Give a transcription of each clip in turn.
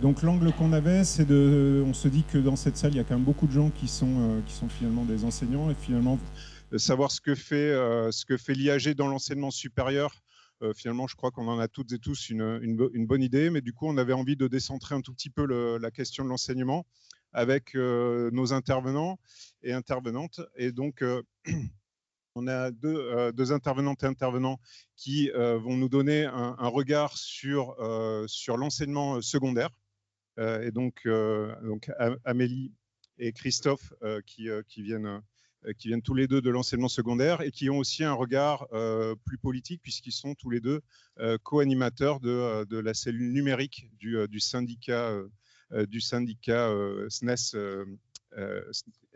Donc l'angle qu'on avait, on se dit que dans cette salle, il y a quand même beaucoup de gens qui sont finalement des enseignants, et finalement savoir ce que fait l'IAG dans l'enseignement supérieur. Finalement, je crois qu'on en a toutes et tous une bonne idée, mais du coup, on avait envie de décentrer un tout petit peu la question de l'enseignement avec nos intervenants et intervenantes. Et donc, on a deux intervenantes et intervenants qui vont nous donner un regard sur l'enseignement secondaire. Et donc Amélie et Christophe qui viennent tous les deux de l'enseignement secondaire et qui ont aussi un regard plus politique puisqu'ils sont tous les deux co-animateurs de la cellule numérique du syndicat SNES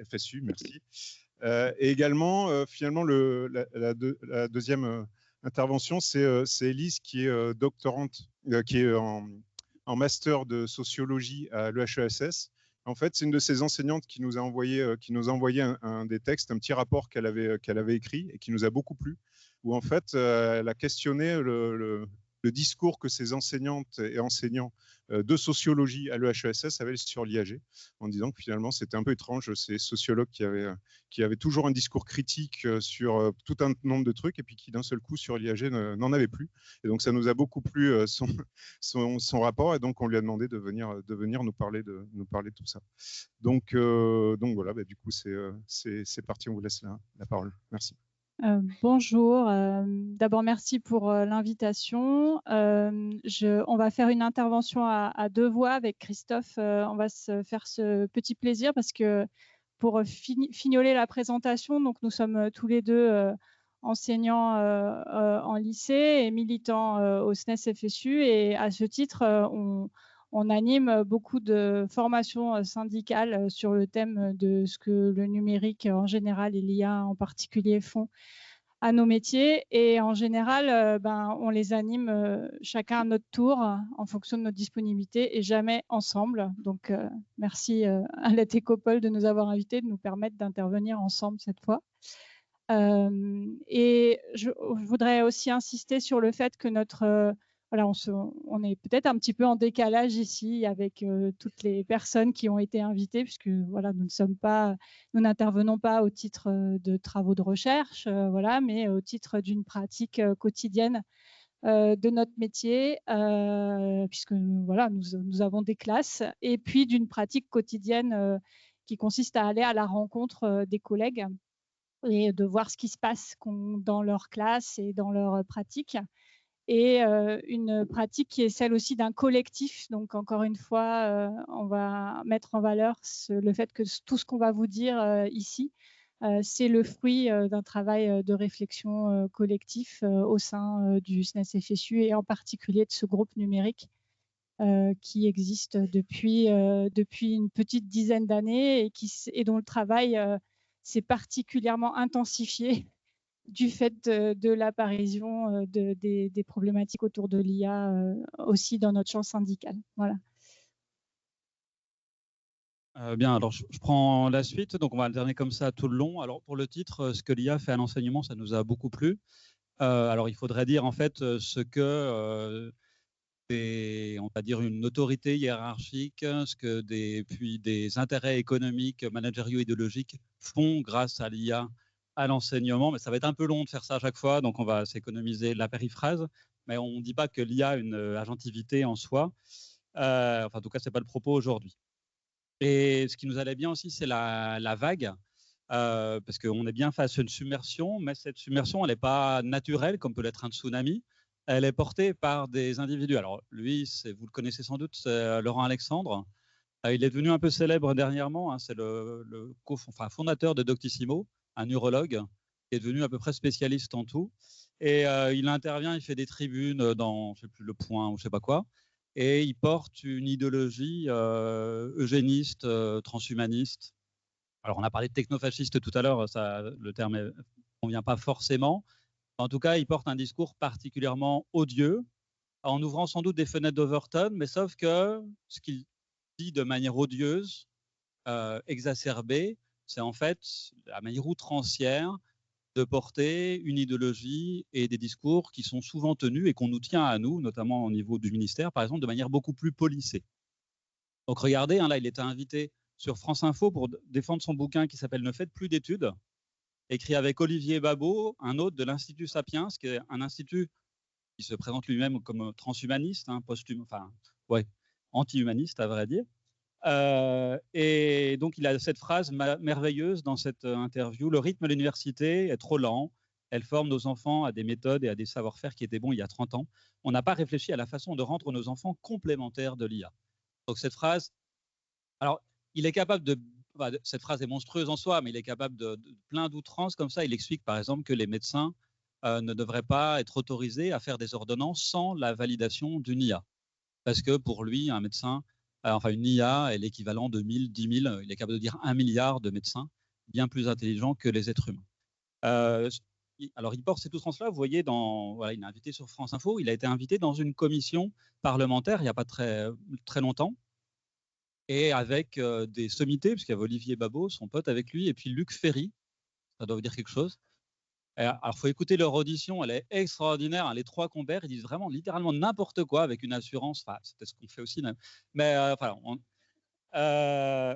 FSU, merci. Et également, finalement, la deuxième intervention, c'est Élise qui est doctorante, qui est en master de sociologie à l'EHESS. En fait, c'est une de ces enseignantes qui nous a envoyé un des textes, un petit rapport qu'elle avait écrit et qui nous a beaucoup plu, où en fait, elle a questionné le discours que ces enseignantes et enseignants de sociologie à l'EHESS avaient sur l'IAG, en disant que finalement, c'était un peu étrange, ces sociologues qui avaient toujours un discours critique sur tout un nombre de trucs, et puis qui d'un seul coup, sur l'IAG, n'en avaient plus. Et donc, ça nous a beaucoup plu, son rapport, et donc on lui a demandé de venir nous parler de tout ça. Donc voilà, du coup, c'est parti, on vous laisse la parole. Merci. Bonjour, d'abord merci pour l'invitation. On va faire une intervention à deux voix avec Christophe. On va se faire ce petit plaisir parce que pour fignoler la présentation, donc nous sommes tous les deux enseignants en lycée et militants au SNES FSU, et à ce titre, on anime beaucoup de formations syndicales sur le thème de ce que le numérique en général et l'IA en particulier font à nos métiers. Et en général, on les anime chacun à notre tour en fonction de notre disponibilité et jamais ensemble. Donc, merci à la Técopole de nous avoir invités, de nous permettre d'intervenir ensemble cette fois. Et je voudrais aussi insister sur le fait que voilà, on est peut-être un petit peu en décalage ici avec toutes les personnes qui ont été invitées, puisque voilà, nous n'intervenons pas au titre de travaux de recherche, voilà, mais au titre d'une pratique quotidienne de notre métier, puisque voilà, nous avons des classes, et puis d'une pratique quotidienne qui consiste à aller à la rencontre des collègues et de voir ce qui se passe dans leur classe et dans leur pratique. Et une pratique qui est celle aussi d'un collectif. Donc, encore une fois, on va mettre en valeur le fait que tout ce qu'on va vous dire ici, c'est le fruit d'un travail de réflexion collectif au sein du SNES FSU, et en particulier de ce groupe numérique qui existe depuis une petite dizaine d'années et dont le travail s'est particulièrement intensifié du fait de l'apparition des problématiques autour de l'IA aussi dans notre champ syndical. Voilà. Bien, alors je prends la suite, donc on va alterner comme ça tout le long. Alors pour le titre, ce que l'IA fait à l'enseignement, ça nous a beaucoup plu. Alors il faudrait dire en fait ce que on va dire une autorité hiérarchique, puis des intérêts économiques, managériaux, idéologiques font grâce à l'IA à l'enseignement. Mais ça va être un peu long de faire ça à chaque fois, donc on va s'économiser la périphrase. Mais on ne dit pas que l'IA a une agentivité en soi. Enfin, en tout cas, ce n'est pas le propos aujourd'hui. Et ce qui nous allait bien aussi, c'est la vague, parce qu'on est bien face à une submersion, mais cette submersion, elle n'est pas naturelle, comme peut l'être un tsunami. Elle est portée par des individus. Alors lui, vous le connaissez sans doute, c'est Laurent Alexandre. Il est devenu un peu célèbre dernièrement. Hein, c'est le fondateur de Doctissimo, un neurologue, qui est devenu à peu près spécialiste en tout. Et il intervient, il fait des tribunes dans, je sais plus, Le Point ou je sais pas quoi. Et il porte une idéologie eugéniste, transhumaniste. Alors, on a parlé de technofasciste tout à l'heure, le terme ne convient pas forcément. En tout cas, il porte un discours particulièrement odieux, en ouvrant sans doute des fenêtres d'Overton, mais sauf que ce qu'il dit de manière odieuse, exacerbée, c'est en fait la manière outrancière de porter une idéologie et des discours qui sont souvent tenus et qu'on nous tient à nous, notamment au niveau du ministère, par exemple, de manière beaucoup plus policée. Donc regardez, là, il était invité sur France Info pour défendre son bouquin qui s'appelle « Ne faites plus d'études », écrit avec Olivier Babot, un autre de l'Institut Sapiens, qui est un institut qui se présente lui-même comme transhumaniste, anti-humaniste à vrai dire. Et donc il a cette phrase merveilleuse dans cette interview: « Le rythme de l'université est trop lent. Elle forme nos enfants à des méthodes et à des savoir-faire qui étaient bons il y a 30 ans. On n'a pas réfléchi à la façon de rendre nos enfants complémentaires de l'IA. » Donc cette phrase, alors il est capable cette phrase est monstrueuse en soi, mais il est capable de plein d'outrances comme ça. Il explique par exemple que les médecins ne devraient pas être autorisés à faire des ordonnances sans la validation d'une IA. Parce que pour lui, un médecin, une IA est l'équivalent de 1000, 10 000, il est capable de dire 1 milliard de médecins bien plus intelligents que les êtres humains. Alors, il porte cette outrance-là, vous voyez, il est invité sur France Info, il a été invité dans une commission parlementaire il n'y a pas très, très longtemps, et avec des sommités, puisqu'il y avait Olivier Babot, son pote avec lui, et puis Luc Ferry, ça doit vous dire quelque chose. Alors, il faut écouter leur audition, elle est extraordinaire. Les trois compères, ils disent vraiment littéralement n'importe quoi avec une assurance. C'était ce qu'on fait aussi. Mais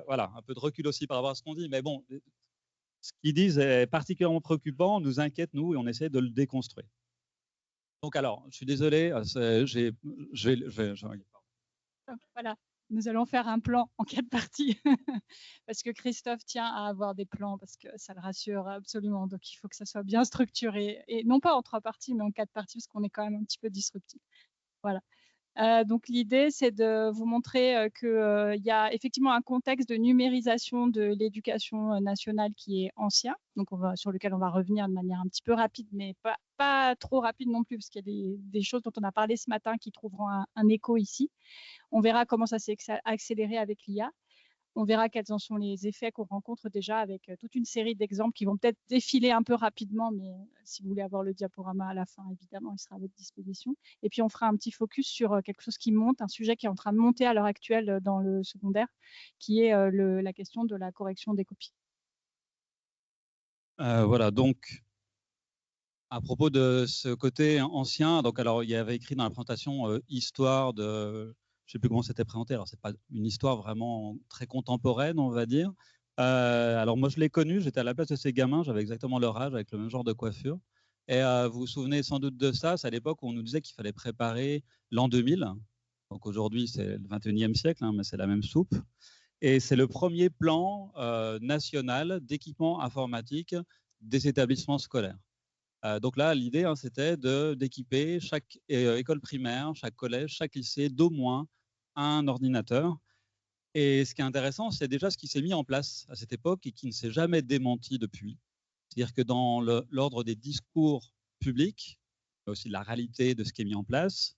voilà, un peu de recul aussi par rapport à ce qu'on dit. Mais bon, ce qu'ils disent est particulièrement préoccupant, nous inquiète, nous, et on essaie de le déconstruire. Donc, alors, je suis désolé, Voilà. Nous allons faire un plan en 4 parties parce que Christophe tient à avoir des plans parce que ça le rassure absolument. Donc, il faut que ça soit bien structuré et non pas en 3 parties, mais en 4 parties parce qu'on est quand même un petit peu disruptif. Voilà. Donc, l'idée, c'est de vous montrer qu'il y a effectivement un contexte de numérisation de l'éducation nationale qui est ancien, donc sur lequel on va revenir de manière un petit peu rapide, mais pas trop rapide non plus, parce qu'il y a des choses dont on a parlé ce matin qui trouveront un écho ici. On verra comment ça s'est accéléré avec l'IA. On verra quels en sont les effets qu'on rencontre déjà avec toute une série d'exemples qui vont peut-être défiler un peu rapidement, mais si vous voulez avoir le diaporama à la fin, évidemment, il sera à votre disposition. Et puis, on fera un petit focus sur quelque chose qui monte, un sujet qui est en train de monter à l'heure actuelle dans le secondaire, qui est la question de la correction des copies. Voilà, donc, à propos de ce côté ancien, donc alors il y avait écrit dans la présentation histoire de... Je ne sais plus comment c'était présenté, alors ce n'est pas une histoire vraiment très contemporaine, on va dire. Alors moi je l'ai connu, j'étais à la place de ces gamins, j'avais exactement leur âge, avec le même genre de coiffure. Et vous vous souvenez sans doute de ça, c'est à l'époque où on nous disait qu'il fallait préparer l'an 2000. Donc aujourd'hui c'est le 21e siècle, hein, mais c'est la même soupe. Et c'est le premier plan national d'équipement informatique des établissements scolaires. Donc là, l'idée, c'était d'équiper chaque école primaire, chaque collège, chaque lycée d'au moins un ordinateur. Et ce qui est intéressant, c'est déjà ce qui s'est mis en place à cette époque et qui ne s'est jamais démenti depuis. C'est-à-dire que dans l'ordre des discours publics, mais aussi de la réalité de ce qui est mis en place,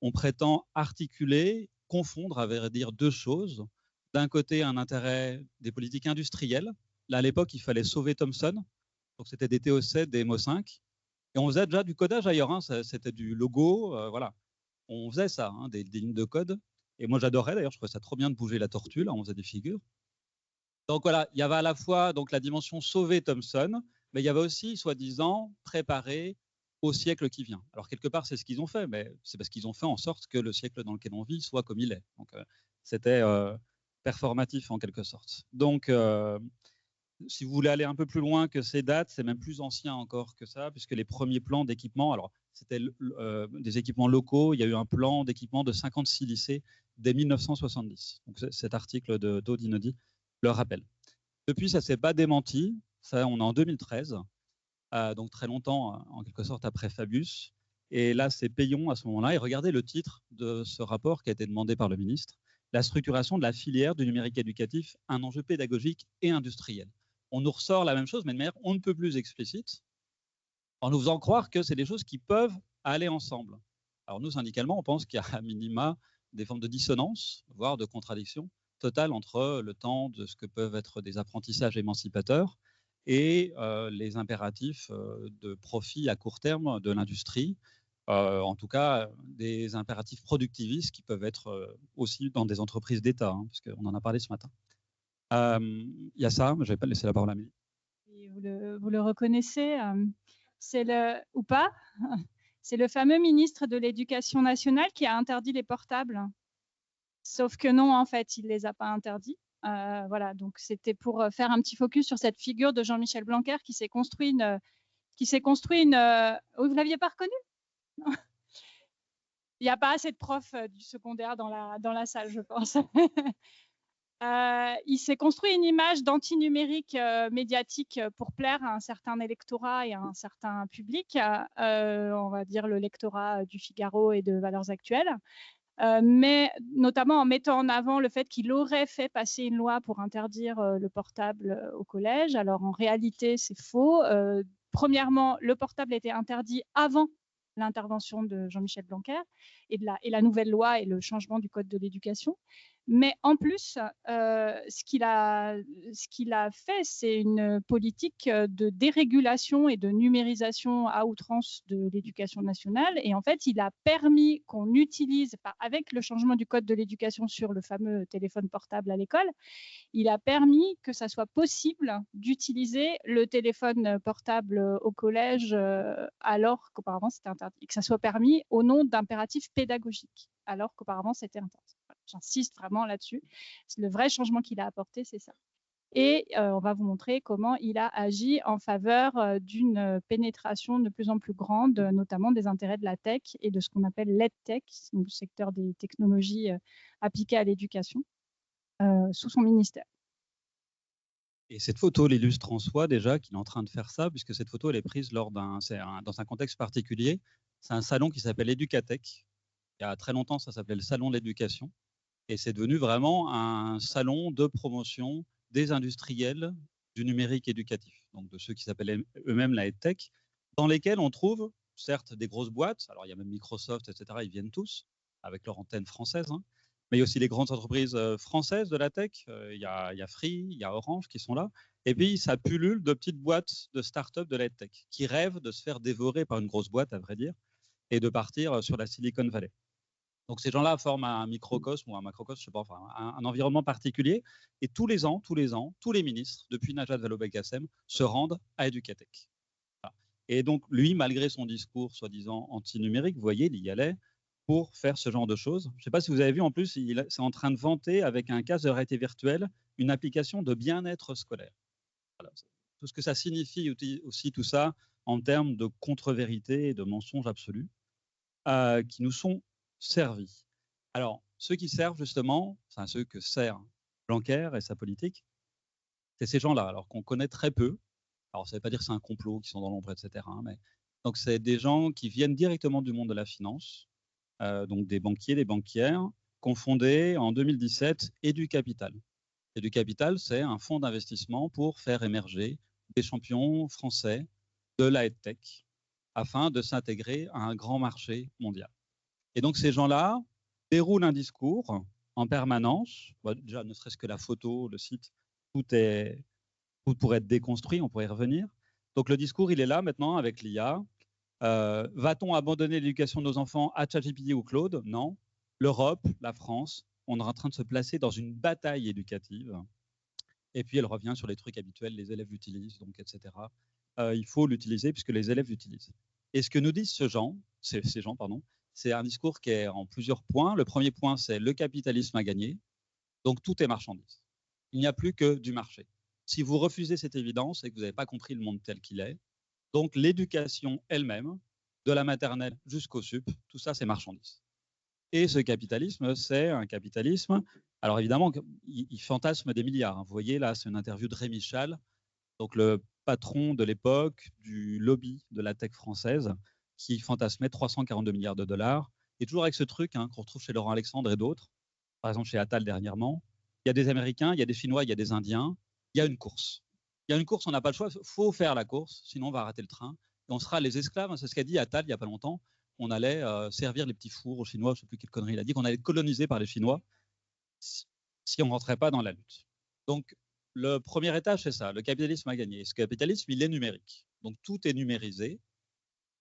on prétend articuler, confondre, à vrai dire, deux choses. D'un côté, un intérêt des politiques industrielles. Là, à l'époque, il fallait sauver Thomson. Donc, c'était des TO7, des MO5. Et on faisait déjà du codage ailleurs, hein. C'était du logo, voilà. On faisait ça, hein, des lignes de code. Et moi, j'adorais d'ailleurs, je trouvais ça trop bien de bouger la tortue, là, on faisait des figures. Donc voilà, il y avait à la fois donc, la dimension sauver Thomson, mais il y avait aussi, soi-disant, préparer au siècle qui vient. Alors quelque part, c'est ce qu'ils ont fait, mais c'est parce qu'ils ont fait en sorte que le siècle dans lequel on vit soit comme il est. Donc c'était performatif en quelque sorte. Donc si vous voulez aller un peu plus loin que ces dates, c'est même plus ancien encore que ça, puisque les premiers plans d'équipement, alors c'était des équipements locaux, il y a eu un plan d'équipement de 56 lycées dès 1970. Donc cet article d'Odinodi le rappelle. Depuis, ça ne s'est pas démenti, ça, on est en 2013, donc très longtemps en quelque sorte après Fabius. Et là, c'est Payon à ce moment-là. Et regardez le titre de ce rapport qui a été demandé par le ministre, la structuration de la filière du numérique éducatif, un enjeu pédagogique et industriel. On nous ressort la même chose, mais de manière on ne peut plus explicite, en nous faisant croire que c'est des choses qui peuvent aller ensemble. Alors nous, syndicalement, on pense qu'il y a à minima des formes de dissonance, voire de contradiction totale entre le temps de ce que peuvent être des apprentissages émancipateurs et les impératifs de profit à court terme de l'industrie, en tout cas des impératifs productivistes qui peuvent être aussi dans des entreprises d'État, hein, parce qu'on en a parlé ce matin. Il y a ça, mais je ne vais pas laisser la parole à Amélie. Vous le reconnaissez, ou pas? C'est le fameux ministre de l'Éducation nationale qui a interdit les portables. Sauf que non, en fait, il ne les a pas interdits. Voilà, donc c'était pour faire un petit focus sur cette figure de Jean-Michel Blanquer qui s'est construit une... Vous ne l'aviez pas reconnu? Il n'y a pas assez de profs du secondaire dans la salle, je pense. Il s'est construit une image d'antinumérique médiatique pour plaire à un certain électorat et à un certain public, on va dire le lectorat du Figaro et de Valeurs Actuelles. Mais notamment en mettant en avant le fait qu'il aurait fait passer une loi pour interdire le portable au collège. Alors en réalité, c'est faux. Premièrement, le portable était interdit avant l'intervention de Jean-Michel Blanquer et la nouvelle loi et le changement du code de l'éducation. Mais en plus, ce qu'il a fait, c'est une politique de dérégulation et de numérisation à outrance de l'éducation nationale. Et en fait, il a permis qu'on utilise, avec le changement du code de l'éducation sur le fameux téléphone portable à l'école, il a permis que ça soit possible d'utiliser le téléphone portable au collège alors qu'auparavant c'était interdit. Et que ça soit permis au nom d'impératifs pédagogiques alors qu'auparavant c'était interdit. J'insiste vraiment là-dessus. Le vrai changement qu'il a apporté, c'est ça. Et on va vous montrer comment il a agi en faveur d'une pénétration de plus en plus grande, notamment des intérêts de la tech et de ce qu'on appelle l'EdTech, donc le secteur des technologies appliquées à l'éducation, sous son ministère. Et cette photo l'illustre en soi déjà qu'il est en train de faire ça, puisque cette photo elle est prise dans un contexte particulier. C'est un salon qui s'appelle Educatech. Il y a très longtemps, ça s'appelait le Salon de l'éducation. Et c'est devenu vraiment un salon de promotion des industriels du numérique éducatif, donc de ceux qui s'appellent eux-mêmes la EdTech, dans lesquels on trouve certes des grosses boîtes, alors il y a même Microsoft, etc., ils viennent tous avec leur antenne française, hein, mais il y a aussi les grandes entreprises françaises de la tech, il y a Free, il y a Orange qui sont là, et puis ça pullule de petites boîtes de start-up de la EdTech qui rêvent de se faire dévorer par une grosse boîte, à vrai dire, et de partir sur la Silicon Valley. Donc ces gens-là forment un microcosme ou un macrocosme, je sais pas, enfin, un environnement particulier. Et tous les ans, tous les ministres, depuis Najat Vallaud-Belkacem, se rendent à Educatech. Voilà. Et donc lui, malgré son discours soi-disant anti-numérique, vous voyez, il y allait pour faire ce genre de choses. Je ne sais pas si vous avez vu, en plus, c'est en train de vanter avec un casque de réalité virtuelle une application de bien-être scolaire. Voilà. Tout ce que ça signifie aussi tout ça en termes de contre-vérité et de mensonges absolus qui nous sont servis. Alors, ceux qui servent justement, enfin ceux que sert Blanquer et sa politique, c'est ces gens-là, alors qu'on connaît très peu. Alors, ça ne veut pas dire que c'est un complot, qui sont dans l'ombre, etc. Mais donc, c'est des gens qui viennent directement du monde de la finance, donc des banquiers, des banquières, qu'ont fondé en 2017 EduCapital. EduCapital, c'est un fonds d'investissement pour faire émerger des champions français de la EdTech afin de s'intégrer à un grand marché mondial. Et donc, ces gens-là déroulent un discours en permanence. Bon, déjà, ne serait-ce que la photo, le site, tout pourrait être déconstruit, on pourrait y revenir. Donc, le discours, il est là maintenant avec l'IA. Va-t-on abandonner l'éducation de nos enfants à ChatGPT ou Claude? Non. L'Europe, la France, on est en train de se placer dans une bataille éducative. Et puis, elle revient sur les trucs habituels, les élèves l'utilisent, donc, etc. Il faut l'utiliser puisque les élèves l'utilisent. Et ce que nous disent ces gens, c'est un discours qui est en plusieurs points. Le premier point, c'est le capitalisme a gagné, donc tout est marchandise. Il n'y a plus que du marché. Si vous refusez cette évidence, c'est que vous n'avez pas compris le monde tel qu'il est. Donc l'éducation elle-même, de la maternelle jusqu'au sup, tout ça, c'est marchandise. Et ce capitalisme, c'est un capitalisme. Alors évidemment, il fantasme des milliards. Vous voyez là, c'est une interview de Rémi Schall, donc le patron de l'époque du lobby de la tech française, qui fantasmait 342 milliards de dollars. Et toujours avec ce truc qu'on retrouve chez Laurent Alexandre et d'autres, par exemple chez Attal dernièrement, il y a des Américains, il y a des Chinois, il y a des Indiens, il y a une course. Il y a une course, on n'a pas le choix, il faut faire la course, sinon on va rater le train. Et on sera les esclaves, c'est ce qu'a dit Attal il n'y a pas longtemps, on allait servir les petits fours aux Chinois, je ne sais plus quelle connerie il a dit, qu'on allait être colonisé par les Chinois si on ne rentrait pas dans la lutte. Donc, le premier étage, c'est ça, le capitalisme a gagné. Ce capitalisme, il est numérique. Donc, tout est numérisé.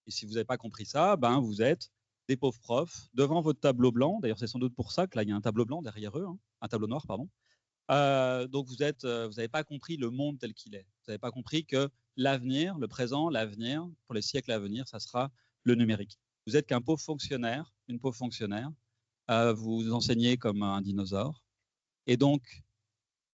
Et si vous n'avez pas compris ça, ben, vous êtes des pauvres profs devant votre tableau blanc. D'ailleurs, c'est sans doute pour ça que là, il y a un tableau blanc derrière eux, hein, un tableau noir, pardon. Donc, vous n'avez pas compris le monde tel qu'il est. Vous n'avez pas compris que l'avenir, le présent, l'avenir, pour les siècles à venir, ça sera le numérique. Vous êtes qu'un pauvre fonctionnaire, une pauvre fonctionnaire, vous enseignez comme un dinosaure. Et donc,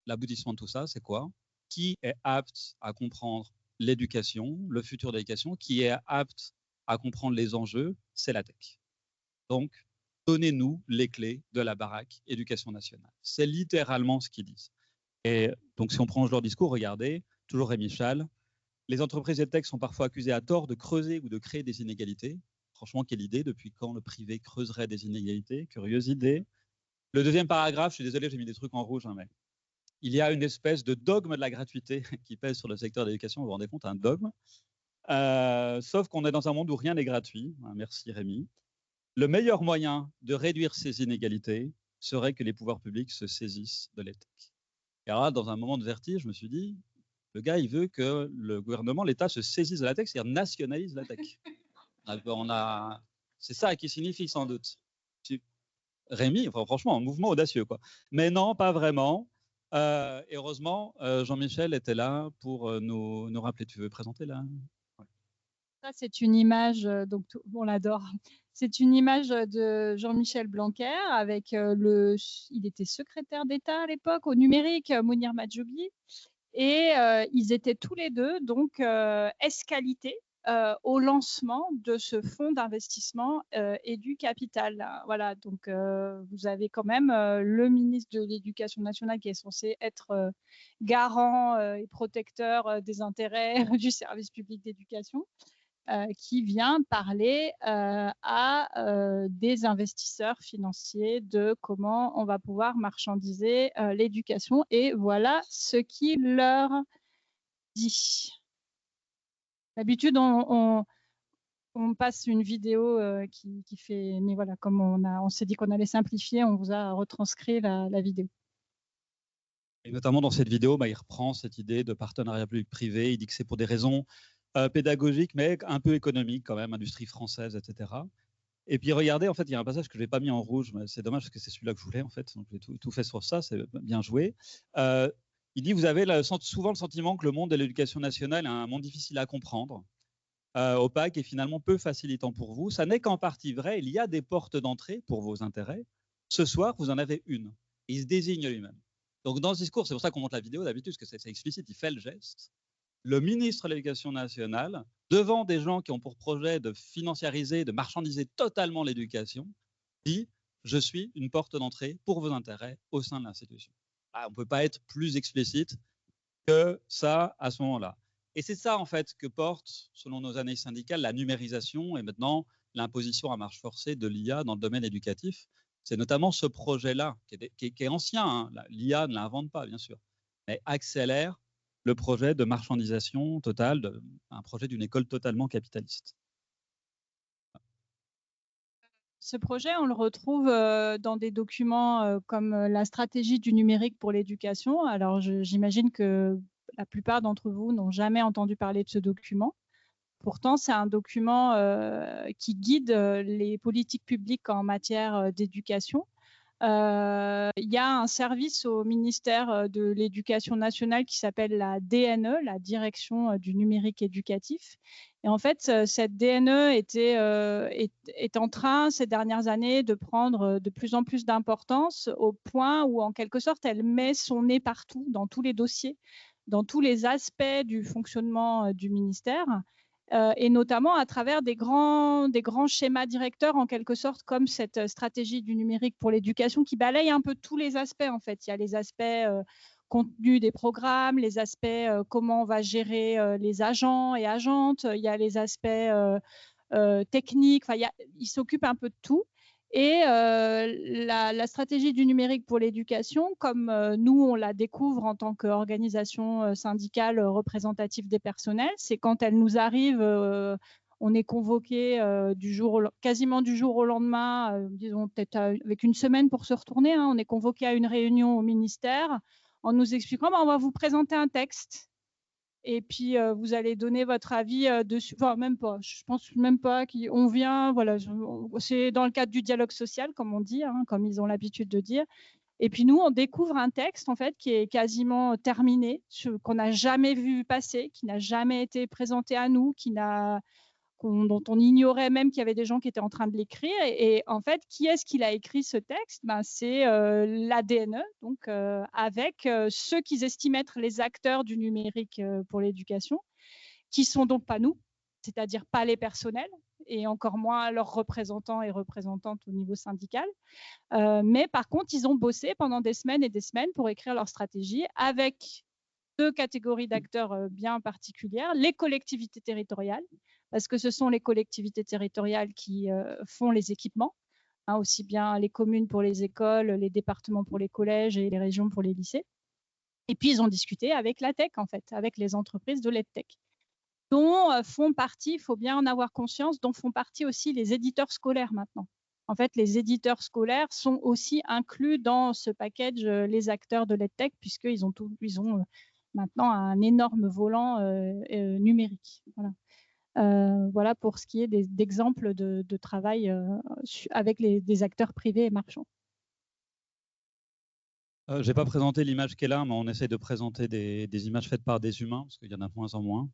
l'aboutissement de tout ça, c'est quoi? Qui est apte à comprendre l'éducation, le futur de l'éducation? Qui est apte à comprendre les enjeux? C'est la tech. Donc, donnez-nous les clés de la baraque éducation nationale. C'est littéralement ce qu'ils disent. Et donc, si on prend leur discours, regardez, toujours Rémi Schall, les entreprises de tech sont parfois accusées à tort de creuser ou de créer des inégalités. Franchement, quelle idée, depuis quand le privé creuserait des inégalités? Curieuse idée. Le deuxième paragraphe, je suis désolé, j'ai mis des trucs en rouge, hein, mais il y a une espèce de dogme de la gratuité qui pèse sur le secteur de l'éducation, vous vous rendez compte, un dogme. Sauf qu'on est dans un monde où rien n'est gratuit. Merci Rémi. Le meilleur moyen de réduire ces inégalités serait que les pouvoirs publics se saisissent de la tech. Et alors là, dans un moment de vertige, je me suis dit, le gars, il veut que le gouvernement, l'État se saisisse de la tech, c'est-à-dire nationalise la tech. C'est ça qui signifie sans doute. Rémi, enfin, franchement, un mouvement audacieux, quoi. Mais non, pas vraiment. Et heureusement, Jean-Michel était là pour nous rappeler. Tu veux présenter là? Ça, c'est une image, donc on l'adore. C'est une image de Jean-Michel Blanquer avec il était secrétaire d'État à l'époque au numérique, Mounir Mahjoubi, et ils étaient tous les deux donc escalités au lancement de ce fonds d'investissement Édu-Capital. Voilà, donc vous avez quand même le ministre de l'Éducation nationale qui est censé être garant et protecteur des intérêts du service public d'éducation. Qui vient parler à des investisseurs financiers de comment on va pouvoir marchandiser l'éducation. Et voilà ce qu'il leur dit. D'habitude, on passe une vidéo qui fait... Mais voilà, comme on s'est dit qu'on allait simplifier, on vous a retranscrit la vidéo. Et notamment dans cette vidéo, il reprend cette idée de partenariat public-privé. Il dit que c'est pour des raisons pédagogique, mais un peu économique quand même, industrie française, etc. Et puis regardez, en fait, il y a un passage que je n'ai pas mis en rouge, mais c'est dommage parce que c'est celui-là que je voulais, en fait. Donc j'ai tout fait sur ça, c'est bien joué. Il dit, vous avez souvent le sentiment que le monde de l'éducation nationale est un monde difficile à comprendre, opaque et finalement peu facilitant pour vous. Ça n'est qu'en partie vrai, il y a des portes d'entrée pour vos intérêts. Ce soir, vous en avez une. Et il se désigne lui-même. Donc dans ce discours, c'est pour ça qu'on monte la vidéo d'habitude, parce que c'est explicite, il fait le geste. Le ministre de l'Éducation nationale, devant des gens qui ont pour projet de financiariser, de marchandiser totalement l'éducation, dit « Je suis une porte d'entrée pour vos intérêts au sein de l'institution ». On ne peut pas être plus explicite que ça à ce moment-là. Et c'est ça, en fait, que porte, selon nos analyses syndicales, la numérisation et maintenant l'imposition à marche forcée de l'IA dans le domaine éducatif. C'est notamment ce projet-là, qui est ancien. Hein. L'IA ne l'invente pas, bien sûr, mais accélère le projet de marchandisation totale, un projet d'une école totalement capitaliste. Ce projet, on le retrouve dans des documents comme la stratégie du numérique pour l'éducation. Alors, j'imagine que la plupart d'entre vous n'ont jamais entendu parler de ce document. Pourtant, c'est un document qui guide les politiques publiques en matière d'éducation. Il y a un service au ministère de l'Éducation nationale qui s'appelle la DNE, la Direction du numérique éducatif. Et en fait, cette DNE est en train, ces dernières années, de prendre de plus en plus d'importance au point où, en quelque sorte, elle met son nez partout, dans tous les dossiers, dans tous les aspects du fonctionnement du ministère. Et notamment à travers des grands schémas directeurs, en quelque sorte, comme cette stratégie du numérique pour l'éducation qui balaye un peu tous les aspects, en fait. Il y a les aspects contenu des programmes, les aspects comment on va gérer les agents et agentes, il y a les aspects techniques, enfin, il s'occupe un peu de tout. Et la stratégie du numérique pour l'éducation, comme nous, on la découvre en tant qu'organisation syndicale représentative des personnels, c'est quand elle nous arrive, on est convoqué quasiment du jour au lendemain, disons peut-être avec une semaine pour se retourner, hein, on est convoqué à une réunion au ministère en nous expliquant on va vous présenter un texte. Et puis, vous allez donner votre avis dessus. Enfin, même pas. Je pense même pas qu'on vient. Voilà, c'est dans le cadre du dialogue social, comme on dit, hein, comme ils ont l'habitude de dire. Et puis, nous, on découvre un texte, en fait, qui est quasiment terminé, qu'on n'a jamais vu passer, qui n'a jamais été présenté à nous, dont on ignorait même qu'il y avait des gens qui étaient en train de l'écrire. Et en fait, qui est-ce qui l'a écrit ce texte? C'est l'ADNE, donc avec ceux qu'ils estiment être les acteurs du numérique pour l'éducation, qui sont donc pas nous, c'est-à-dire pas les personnels, et encore moins leurs représentants et représentantes au niveau syndical. Mais par contre, ils ont bossé pendant des semaines et des semaines pour écrire leur stratégie avec deux catégories d'acteurs bien particulières, les collectivités territoriales, parce que ce sont les collectivités territoriales qui font les équipements, aussi bien les communes pour les écoles, les départements pour les collèges et les régions pour les lycées. Et puis, ils ont discuté avec la tech, en fait, avec les entreprises de l'EdTech, dont font partie, il faut bien en avoir conscience, dont font partie aussi les éditeurs scolaires maintenant. En fait, les éditeurs scolaires sont aussi inclus dans ce package, les acteurs de l'EdTech, puisqu'ils ont, maintenant un énorme volant numérique. Voilà. Voilà pour ce qui est d'exemples de travail avec des acteurs privés et marchands. Je n'ai pas présenté l'image qui est là, mais on essaye de présenter des images faites par des humains, parce qu'il y en a de moins en moins.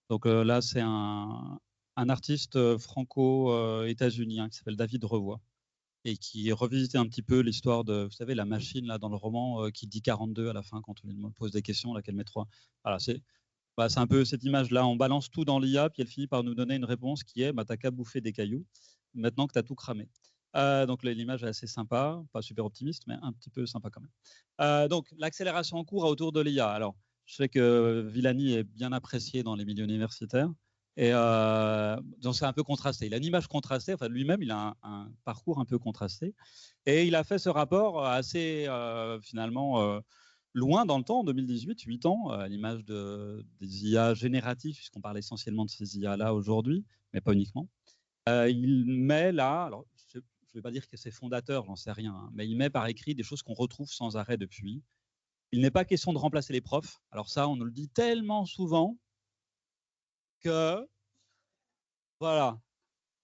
Donc là, c'est un artiste franco-états-unien qui s'appelle David Revoy et qui revisitait un petit peu l'histoire de, vous savez, la machine là dans le roman qui dit 42 à la fin quand on lui pose des questions, laquelle met 3. Voilà, c'est un peu cette image-là. On balance tout dans l'IA, puis elle finit par nous donner une réponse qui est t'as qu'à bouffer des cailloux maintenant que tu as tout cramé. Donc l'image est assez sympa, pas super optimiste, mais un petit peu sympa quand même. Donc l'accélération en cours autour de l'IA. Alors, je sais que Villani est bien apprécié dans les milieux universitaires. Et donc c'est un peu contrasté. Il a une image contrastée. Enfin, lui-même, il a un parcours un peu contrasté. Et il a fait ce rapport assez finalement loin dans le temps, en 2018, 8 ans, à l'image des IA génératifs, puisqu'on parle essentiellement de ces IA-là aujourd'hui, mais pas uniquement. Il met là, alors je ne vais pas dire que c'est fondateur, j'en sais rien, mais il met par écrit des choses qu'on retrouve sans arrêt depuis. Il n'est pas question de remplacer les profs. Alors ça, on nous le dit tellement souvent que, voilà,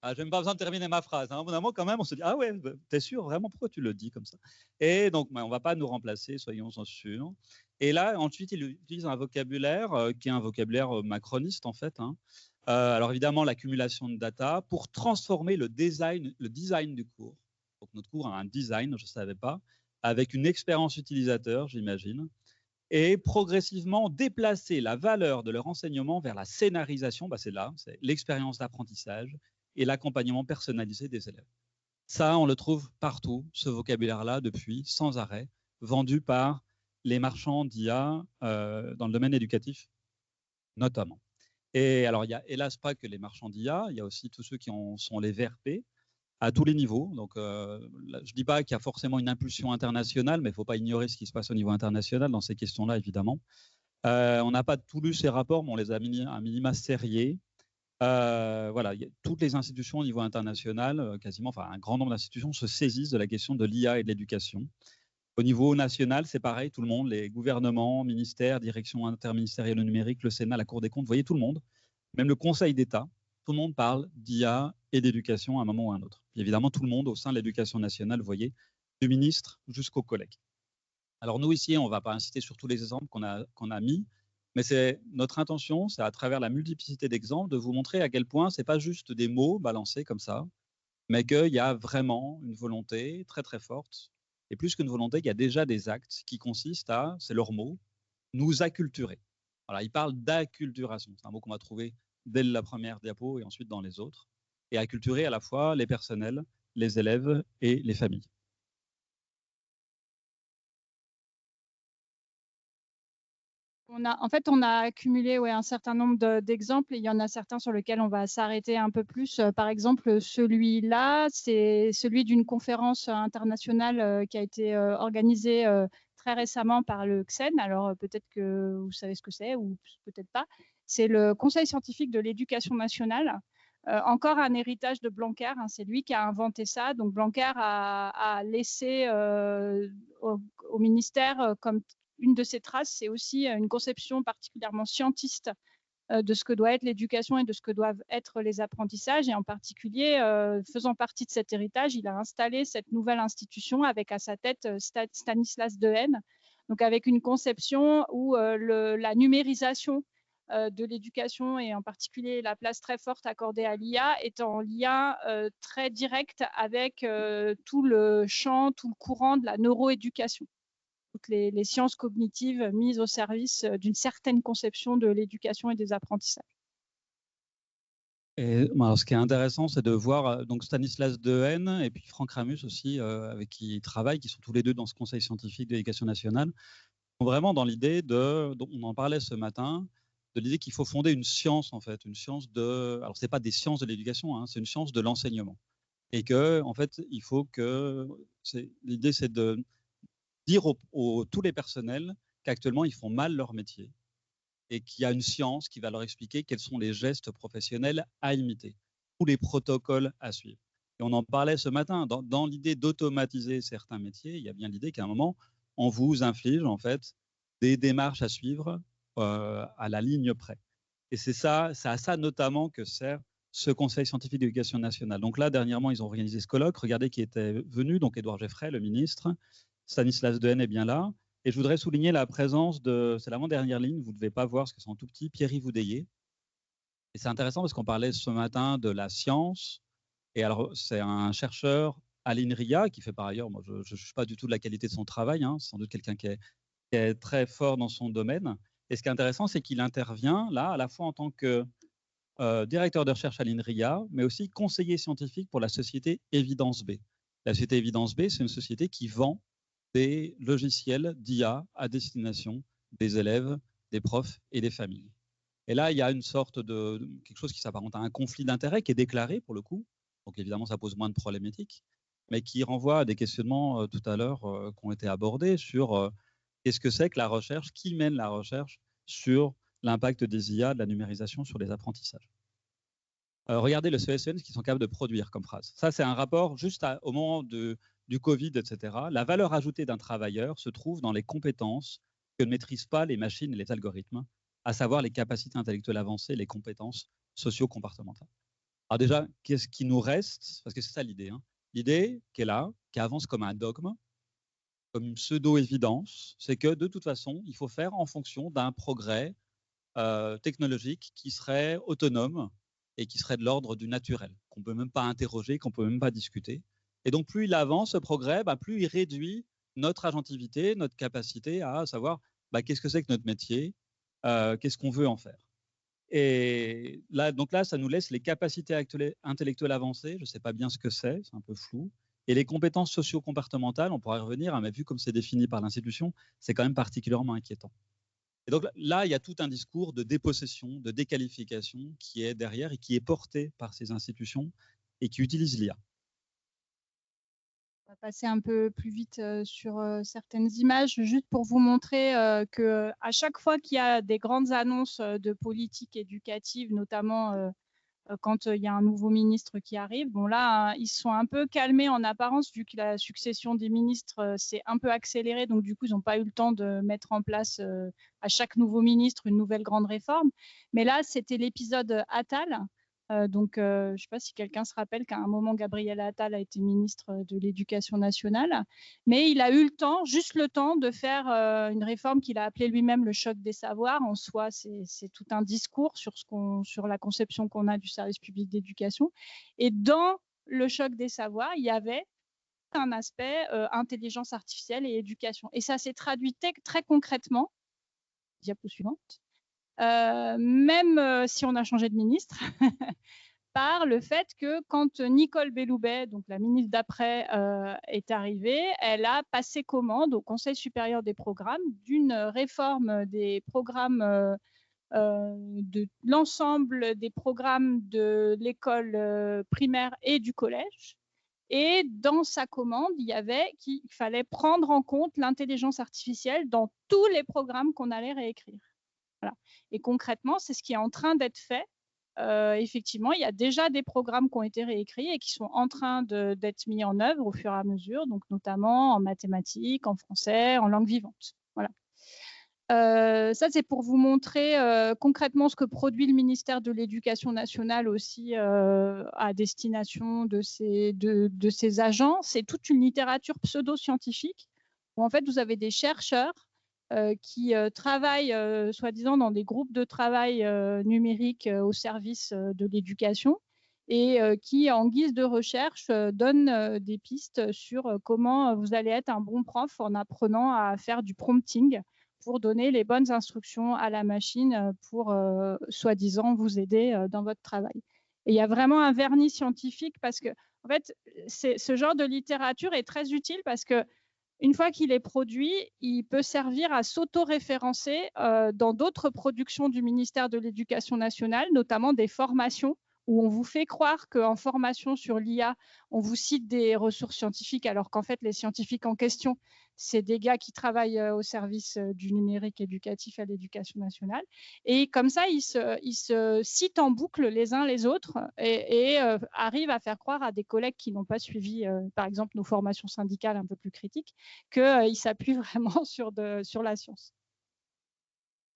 j'ai même pas besoin de terminer ma phrase. Au bout d'un moment, quand même, on se dit, ah ouais, t'es sûr, vraiment, pourquoi tu le dis comme ça? Et donc, on ne va pas nous remplacer, soyons-en sûrs. Et là, ensuite, il utilise un vocabulaire qui est un vocabulaire macroniste, en fait. Alors, évidemment, l'accumulation de data pour transformer le design du cours. Donc, notre cours a un design, je ne savais pas, avec une expérience utilisateur, j'imagine, et progressivement déplacer la valeur de leur enseignement vers la scénarisation, c'est là, c'est l'expérience d'apprentissage et l'accompagnement personnalisé des élèves. Ça, on le trouve partout, ce vocabulaire-là, depuis, sans arrêt, vendu par les marchands d'IA dans le domaine éducatif, notamment. Et alors, il n'y a hélas pas que les marchands d'IA, il y a aussi tous ceux qui sont les VRP, à tous les niveaux. Donc, je ne dis pas qu'il y a forcément une impulsion internationale, mais il ne faut pas ignorer ce qui se passe au niveau international dans ces questions-là, évidemment. On n'a pas tout lu ces rapports, mais on les a à minima sériés. Voilà, toutes les institutions au niveau international, quasiment, enfin un grand nombre d'institutions se saisissent de la question de l'IA et de l'éducation. Au niveau national, c'est pareil, tout le monde, les gouvernements, ministères, directions interministérielles numériques, le Sénat, la Cour des comptes, vous voyez tout le monde, même le Conseil d'État, tout le monde parle d'IA et d'éducation à un moment ou à un autre. Puis évidemment, tout le monde au sein de l'éducation nationale, vous voyez, du ministre jusqu'aux collègues. Alors nous ici, on ne va pas insister sur tous les exemples qu'on a mis, mais c'est notre intention, c'est à travers la multiplicité d'exemples de vous montrer à quel point ce n'est pas juste des mots balancés comme ça, mais qu'il y a vraiment une volonté très très forte, et plus qu'une volonté, il y a déjà des actes qui consistent à, c'est leur mot, nous acculturer. Voilà, ils parlent d'acculturation, c'est un mot qu'on va trouver dès la première diapo et ensuite dans les autres, et acculturer à la fois les personnels, les élèves et les familles. En fait, on a accumulé un certain nombre d'exemples et il y en a certains sur lesquels on va s'arrêter un peu plus. Par exemple, celui-là, c'est celui d'une conférence internationale qui a été organisée très récemment par le CSEN. Alors, peut-être que vous savez ce que c'est ou peut-être pas. C'est le Conseil scientifique de l'éducation nationale. Encore un héritage de Blanquer, c'est lui qui a inventé ça. Donc, Blanquer a laissé au ministère comme une de ces traces, c'est aussi une conception particulièrement scientiste de ce que doit être l'éducation et de ce que doivent être les apprentissages. Et en particulier, faisant partie de cet héritage, il a installé cette nouvelle institution avec à sa tête Stanislas Dehaene, donc avec une conception où la numérisation de l'éducation et en particulier la place très forte accordée à l'IA est en lien très direct avec tout le champ, tout le courant de la neuroéducation. Toutes les sciences cognitives mises au service d'une certaine conception de l'éducation et des apprentissages. Et alors, ce qui est intéressant, c'est de voir donc Stanislas Dehaene et puis Franck Ramus aussi, avec qui il travaille, qui sont tous les deux dans ce conseil scientifique de l'éducation nationale, sont vraiment dans l'idée on en parlait ce matin, de l'idée qu'il faut fonder une science en fait, une science de, alors c'est pas des sciences de l'éducation, hein, c'est une science de l'enseignement, et que en fait il faut que, l'idée c'est de dire tous les personnels qu'actuellement ils font mal leur métier et qu'il y a une science qui va leur expliquer quels sont les gestes professionnels à imiter, ou les protocoles à suivre. Et on en parlait ce matin, dans l'idée d'automatiser certains métiers, il y a bien l'idée qu'à un moment, on vous inflige en fait des démarches à suivre à la ligne près. Et c'est à ça notamment que sert ce Conseil scientifique d'éducation nationale. Donc là, dernièrement, ils ont organisé ce colloque. Regardez qui était venu, donc Édouard Geffray, le ministre, Stanislas Dehaene est bien là. Et je voudrais souligner la présence c'est l'avant-dernière ligne, vous ne devez pas voir parce que c'est en tout petit, Pierre-Yves Oudéier. Et c'est intéressant parce qu'on parlait ce matin de la science. Et alors, c'est un chercheur à l'INRIA qui fait par ailleurs, moi je ne juge pas du tout de la qualité de son travail, hein, c'est sans doute quelqu'un qui est très fort dans son domaine. Et ce qui est intéressant, c'est qu'il intervient là à la fois en tant que directeur de recherche à l'INRIA, mais aussi conseiller scientifique pour la société Evidence B. La société Evidence B, c'est une société qui vend des logiciels d'IA à destination des élèves, des profs et des familles. Et là, il y a une sorte de quelque chose qui s'apparente à un conflit d'intérêts qui est déclaré pour le coup. Donc évidemment, ça pose moins de problématiques, mais qui renvoie à des questionnements tout à l'heure qui ont été abordés sur qu'est-ce que c'est que la recherche, qui mène la recherche sur l'impact des IA, de la numérisation sur les apprentissages. Regardez le CESN, ce qu'ils sont capables de produire comme phrase. Ça, c'est un rapport juste au moment du Covid, etc. La valeur ajoutée d'un travailleur se trouve dans les compétences que ne maîtrisent pas les machines et les algorithmes, à savoir les capacités intellectuelles avancées, les compétences socio-comportementales. Alors déjà, qu'est-ce qui nous reste? Parce que c'est ça l'idée. Hein. L'idée qui est là, qui avance comme un dogme, comme une pseudo-évidence, c'est que de toute façon, il faut faire en fonction d'un progrès technologique qui serait autonome et qui serait de l'ordre du naturel, qu'on ne peut même pas interroger, qu'on ne peut même pas discuter. Et donc, plus il avance, ce progrès, plus il réduit notre agentivité, notre capacité à savoir qu'est-ce que c'est que notre métier, qu'est-ce qu'on veut en faire. Et là, donc là, ça nous laisse les capacités intellectuelles avancées, je ne sais pas bien ce que c'est un peu flou, et les compétences socio-comportementales, on pourra y revenir, hein, mais vu comme c'est défini par l'institution, c'est quand même particulièrement inquiétant. Et donc là, il y a tout un discours de dépossession, de déqualification qui est derrière et qui est porté par ces institutions et qui utilisent l'IA. On va passer un peu plus vite sur certaines images, juste pour vous montrer qu'à chaque fois qu'il y a des grandes annonces de politique éducative, notamment quand il y a un nouveau ministre qui arrive, bon là, ils se sont un peu calmés en apparence, vu que la succession des ministres s'est un peu accélérée, donc du coup, ils n'ont pas eu le temps de mettre en place à chaque nouveau ministre une nouvelle grande réforme. Mais là, c'était l'épisode Attal. Je ne sais pas si quelqu'un se rappelle qu'à un moment, Gabriel Attal a été ministre de l'Éducation nationale, mais il a eu le temps, juste le temps de faire une réforme qu'il a appelée lui-même le choc des savoirs. En soi, c'est tout un discours sur la conception qu'on a du service public d'éducation. Et dans le choc des savoirs, il y avait un aspect intelligence artificielle et éducation. Et ça s'est traduit très concrètement, diapo suivante, même si on a changé de ministre, par le fait que quand Nicole Belloubet, donc la ministre d'après, est arrivée, elle a passé commande au Conseil supérieur des programmes d'une réforme des programmes, de l'ensemble des programmes de l'école primaire et du collège. Et dans sa commande, il y avait qu'il fallait prendre en compte l'intelligence artificielle dans tous les programmes qu'on allait réécrire. Voilà. Et concrètement, c'est ce qui est en train d'être fait. Effectivement, il y a déjà des programmes qui ont été réécrits et qui sont en train d'être mis en œuvre au fur et à mesure, donc notamment en mathématiques, en français, en langue vivante. Voilà. Ça, c'est pour vous montrer concrètement ce que produit le ministère de l'Éducation nationale aussi à destination de ces agents. C'est toute une littérature pseudo-scientifique où en fait, vous avez des chercheurs qui travaillent soi-disant dans des groupes de travail numériques au service de l'éducation et qui, en guise de recherche, donnent des pistes sur comment vous allez être un bon prof en apprenant à faire du prompting pour donner les bonnes instructions à la machine pour, soi-disant, vous aider dans votre travail. Et il y a vraiment un vernis scientifique parce que, en fait, ce genre de littérature est très utile parce que une fois qu'il est produit, il peut servir à s'auto-référencer dans d'autres productions du ministère de l'Éducation nationale, notamment des formations où on vous fait croire qu'en formation sur l'IA, on vous cite des ressources scientifiques, alors qu'en fait, les scientifiques en question, c'est des gars qui travaillent au service du numérique éducatif à l'Éducation nationale. Et comme ça, ils se citent en boucle les uns les autres et arrivent à faire croire à des collègues qui n'ont pas suivi, par exemple, nos formations syndicales un peu plus critiques, qu'ils s'appuient vraiment sur la science.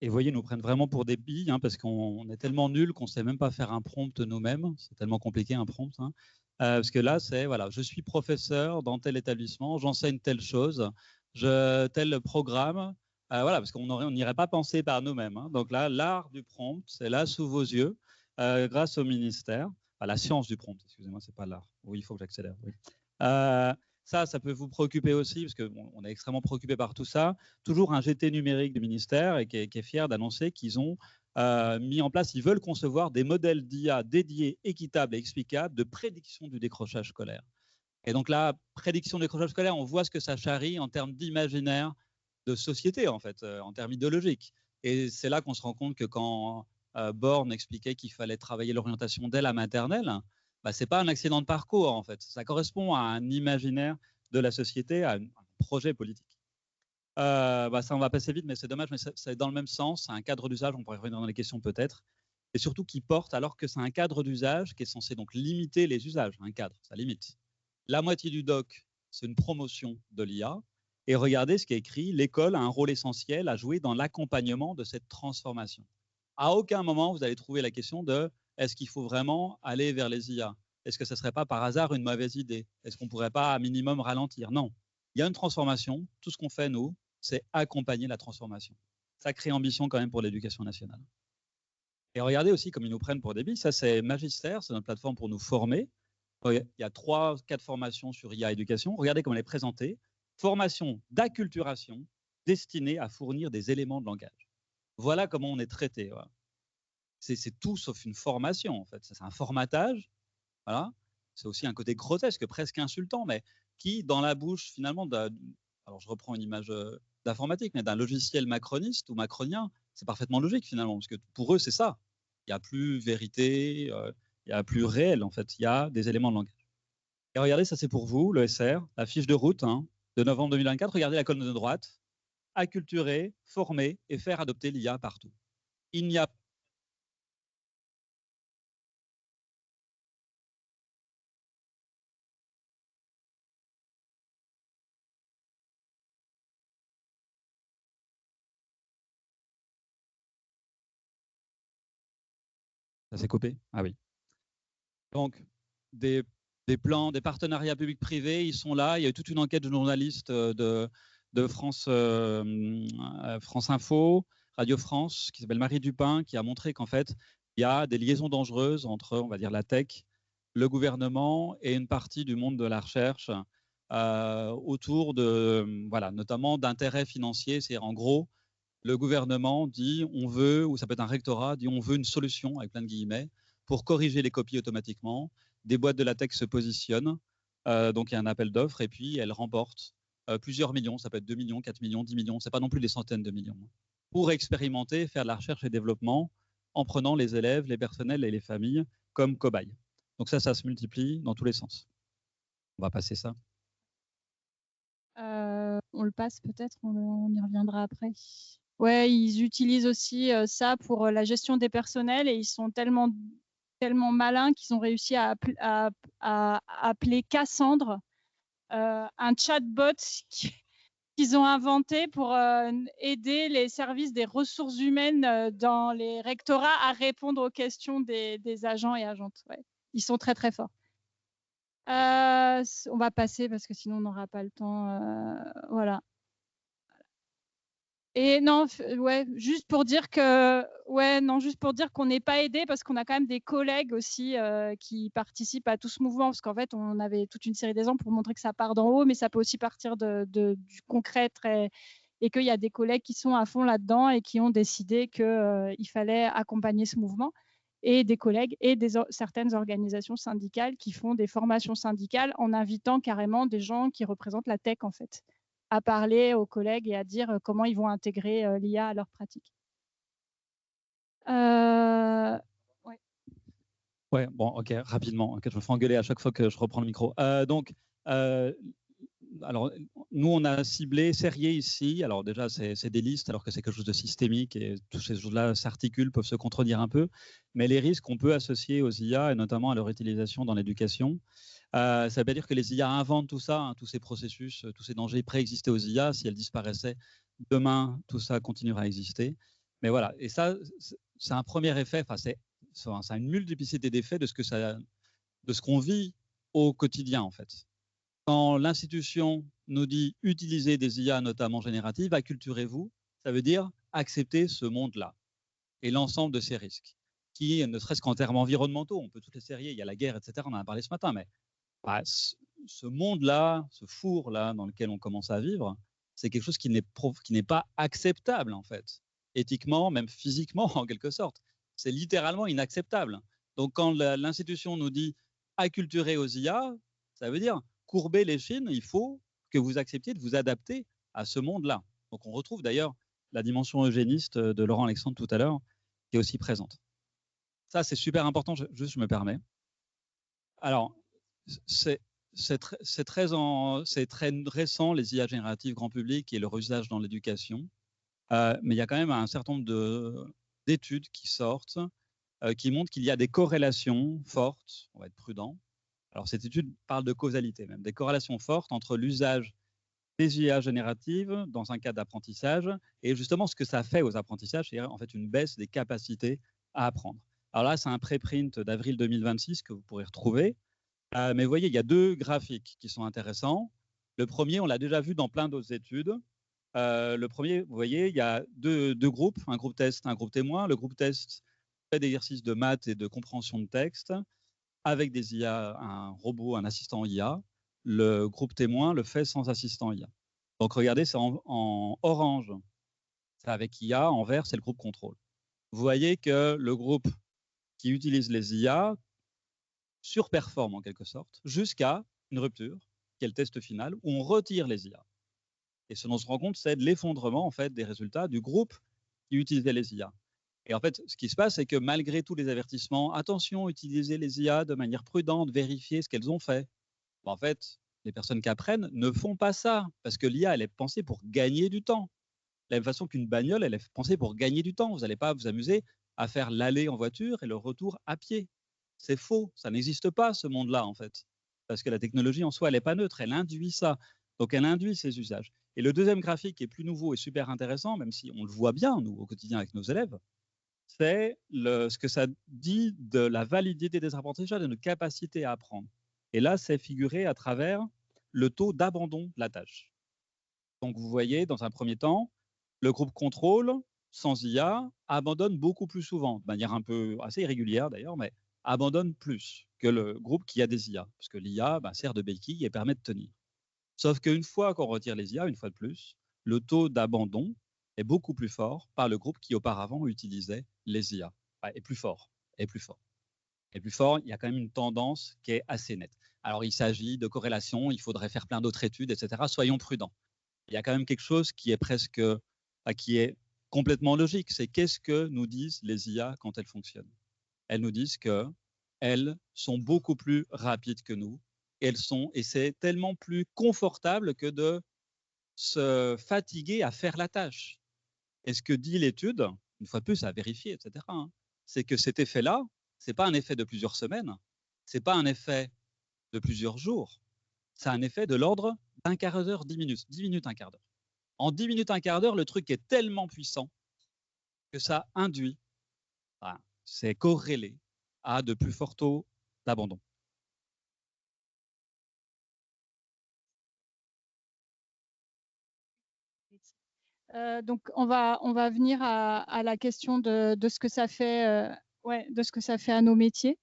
Et vous voyez, ils nous prennent vraiment pour des billes, parce qu'on est tellement nuls qu'on ne sait même pas faire un prompt nous-mêmes. C'est tellement compliqué un prompt. Parce que là, c'est, voilà, je suis professeur dans tel établissement, j'enseigne telle chose, tel programme. Voilà, parce qu'on n'irait pas penser par nous-mêmes. Donc là, l'art du prompt, c'est là sous vos yeux, grâce au ministère. Enfin, la science du prompt, excusez-moi, c'est pas l'art. Oui, il faut que j'accélère. Oui. Ça peut vous préoccuper aussi, parce qu'on est extrêmement préoccupé par tout ça. Toujours un GT numérique du ministère et qui est fier d'annoncer qu'ils ont mis en place, ils veulent concevoir des modèles d'IA dédiés, équitables et explicables de prédiction du décrochage scolaire. Et donc là, prédiction du décrochage scolaire, on voit ce que ça charrie en termes d'imaginaire de société, en fait, en termes idéologiques. Et c'est là qu'on se rend compte que quand Born expliquait qu'il fallait travailler l'orientation dès la maternelle, ce n'est pas un accident de parcours, en fait. Ça correspond à un imaginaire de la société, à un projet politique. Ça, on va passer vite, mais c'est dommage, mais c'est dans le même sens. C'est un cadre d'usage, on pourrait revenir dans les questions peut-être, et surtout qui porte, alors que c'est un cadre d'usage qui est censé donc limiter les usages. Un cadre, ça limite. La moitié du doc, c'est une promotion de l'IA. Et regardez ce qui est écrit, l'école a un rôle essentiel à jouer dans l'accompagnement de cette transformation. À aucun moment, vous allez trouver la question de est-ce qu'il faut vraiment aller vers les IA? Est-ce que ce ne serait pas par hasard une mauvaise idée? Est-ce qu'on ne pourrait pas, à minimum, ralentir? Non. Il y a une transformation. Tout ce qu'on fait, nous, c'est accompagner la transformation. Sacrée ambition quand même pour l'éducation nationale. Et regardez aussi comme ils nous prennent pour des billes. Ça, c'est Magistère, c'est notre plateforme pour nous former. Il y a 3-4 formations sur IA éducation. Regardez comment elle est présentée. Formation d'acculturation destinée à fournir des éléments de langage. Voilà comment on est traité. Voilà. C'est tout sauf une formation, en fait. C'est un formatage. Voilà. C'est aussi un côté grotesque, presque insultant, mais qui, dans la bouche, finalement, alors je reprends une image d'informatique, mais d'un logiciel macroniste ou macronien, c'est parfaitement logique, finalement, parce que pour eux, c'est ça. Il n'y a plus vérité, il n'y a plus réel, en fait. Il y a des éléments de langage. Et regardez, ça, c'est pour vous, le SR, la fiche de route de novembre 2024. Regardez la colonne de droite. Acculturer, former et faire adopter l'IA partout. Il n'y a Ça s'est coupé? Ah oui. Donc, des plans, des partenariats publics-privés, ils sont là. Il y a eu toute une enquête de journalistes de France Info, Radio France, qui s'appelle Marie Dupin, qui a montré qu'en fait, il y a des liaisons dangereuses entre, on va dire, la tech, le gouvernement et une partie du monde de la recherche autour de, voilà, notamment d'intérêts financiers. C'est-à-dire, en gros, le gouvernement dit on veut, ou ça peut être un rectorat, dit on veut une solution, avec plein de guillemets, pour corriger les copies automatiquement. Des boîtes de latex se positionnent, donc il y a un appel d'offres, et puis elles remportent plusieurs millions, ça peut être 2 millions, 4 millions, 10 millions, ce n'est pas non plus des centaines de millions, pour expérimenter, faire de la recherche et développement en prenant les élèves, les personnels et les familles comme cobayes. Donc ça se multiplie dans tous les sens. On va passer ça. On le passe peut-être, on y reviendra après. Ouais, ils utilisent aussi ça pour la gestion des personnels et ils sont tellement malins qu'ils ont réussi à appeler Cassandre, un chatbot qu'ils ont inventé pour aider les services des ressources humaines dans les rectorats à répondre aux questions des agents et agentes. Ouais. Ils sont très très forts. On va passer parce que sinon on n'aura pas le temps. Voilà. Et non, ouais, juste pour dire que, ouais, non, juste pour dire qu'on n'est pas aidé parce qu'on a quand même des collègues aussi qui participent à tout ce mouvement, parce qu'en fait, on avait toute une série d'exemples pour montrer que ça part d'en haut, mais ça peut aussi partir du concret et qu'il y a des collègues qui sont à fond là-dedans et qui ont décidé qu'il fallait accompagner ce mouvement, et des collègues et certaines organisations syndicales qui font des formations syndicales en invitant carrément des gens qui représentent la tech, en fait, à parler aux collègues et à dire comment ils vont intégrer l'IA à leur pratique. Ouais. Ouais, bon, ok, rapidement. Okay, je me fais engueuler à chaque fois que je reprends le micro. Alors, nous, on a ciblé Serier ici. Alors déjà, c'est des listes, alors que c'est quelque chose de systémique et toutes ces choses-là s'articulent, peuvent se contredire un peu. Mais les risques qu'on peut associer aux IA et notamment à leur utilisation dans l'éducation, ça ne veut pas dire que les IA inventent tout ça, hein, tous ces processus, tous ces dangers préexistaient aux IA. Si elles disparaissaient, demain, tout ça continuera à exister. Mais voilà, et ça, c'est un premier effet. Enfin, ça a une multiplicité d'effets de ce qu'on vit au quotidien, en fait. Quand l'institution nous dit utilisez des IA, notamment génératives, acculturez-vous, ça veut dire accepter ce monde-là et l'ensemble de ces risques, qui, ne serait-ce qu'en termes environnementaux, on peut toutes les sérier, il y a la guerre, etc., on en a parlé ce matin, mais bah, ce monde-là, ce four-là dans lequel on commence à vivre, c'est quelque chose qui n'est pas acceptable, en fait, éthiquement, même physiquement, en quelque sorte. C'est littéralement inacceptable. Donc, quand l'institution nous dit acculturer aux IA, ça veut dire courber les chines, il faut que vous acceptiez de vous adapter à ce monde-là. Donc, on retrouve d'ailleurs la dimension eugéniste de Laurent Alexandre tout à l'heure, qui est aussi présente. Ça, c'est super important, je me permets. Alors, c'est très récent, les IA génératives grand public et leur usage dans l'éducation. Mais il y a quand même un certain nombre d'études qui sortent, qui montrent qu'il y a des corrélations fortes, on va être prudent. Alors, cette étude parle de causalité même, des corrélations fortes entre l'usage des IA génératives dans un cas d'apprentissage et justement ce que ça fait aux apprentissages, c'est-à-dire en fait une baisse des capacités à apprendre. Alors là, c'est un préprint d'avril 2026 que vous pourrez retrouver. Mais vous voyez, il y a deux graphiques qui sont intéressants. Le premier, on l'a déjà vu dans plein d'autres études. Le premier, vous voyez, il y a deux groupes, un groupe test, un groupe témoin. Le groupe test fait des exercices de maths et de compréhension de texte avec des IA, un robot, un assistant IA. Le groupe témoin le fait sans assistant IA. Donc regardez, c'est en orange, c'est avec IA, en vert, c'est le groupe contrôle. Vous voyez que le groupe qui utilise les IA surperforme en quelque sorte, jusqu'à une rupture, qui est le test final, où on retire les IA. Et ce dont on se rend compte, c'est de l'effondrement en fait, des résultats du groupe qui utilisait les IA. Et en fait, ce qui se passe, c'est que malgré tous les avertissements, attention, utilisez les IA de manière prudente, vérifiez ce qu'elles ont fait. En fait, les personnes qui apprennent ne font pas ça, parce que l'IA, elle est pensée pour gagner du temps. De la même façon qu'une bagnole, elle est pensée pour gagner du temps. Vous n'allez pas vous amuser à faire l'aller en voiture et le retour à pied. C'est faux, ça n'existe pas ce monde-là en fait. Parce que la technologie en soi, elle n'est pas neutre, elle induit ça. Donc elle induit ces usages. Et le deuxième graphique qui est plus nouveau et super intéressant, même si on le voit bien, nous, au quotidien avec nos élèves, c'est ce que ça dit de la validité des apprentissages et de notre capacité à apprendre. Et là, c'est figuré à travers le taux d'abandon de la tâche. Donc vous voyez, dans un premier temps, le groupe contrôle, sans IA, abandonne beaucoup plus souvent, de manière un peu assez irrégulière d'ailleurs, mais abandonne plus que le groupe qui a des IA, parce que l'IA sert de béquille et permet de tenir. Sauf qu'une fois qu'on retire les IA, une fois de plus, le taux d'abandon est beaucoup plus fort par le groupe qui auparavant utilisait les IA. Et plus fort, et plus fort. Et plus fort, il y a quand même une tendance qui est assez nette. Alors il s'agit de corrélations, il faudrait faire plein d'autres études, etc. Soyons prudents. Il y a quand même quelque chose qui est complètement logique. C'est qu'est-ce que nous disent les IA quand elles fonctionnent? Elles nous disent qu'elles sont beaucoup plus rapides que nous. Et c'est tellement plus confortable que de se fatiguer à faire la tâche. Et ce que dit l'étude, une fois de plus à vérifier, etc., c'est que cet effet-là, ce n'est pas un effet de plusieurs semaines, ce n'est pas un effet de plusieurs jours, c'est un effet de l'ordre d'un quart d'heure, 10 minutes, 10 minutes, un quart d'heure. En 10 minutes, un quart d'heure, le truc est tellement puissant que ça induit, c'est corrélé à de plus forts taux d'abandon. Donc, on va venir à la question de ce que ça fait, de ce que ça fait à nos métiers.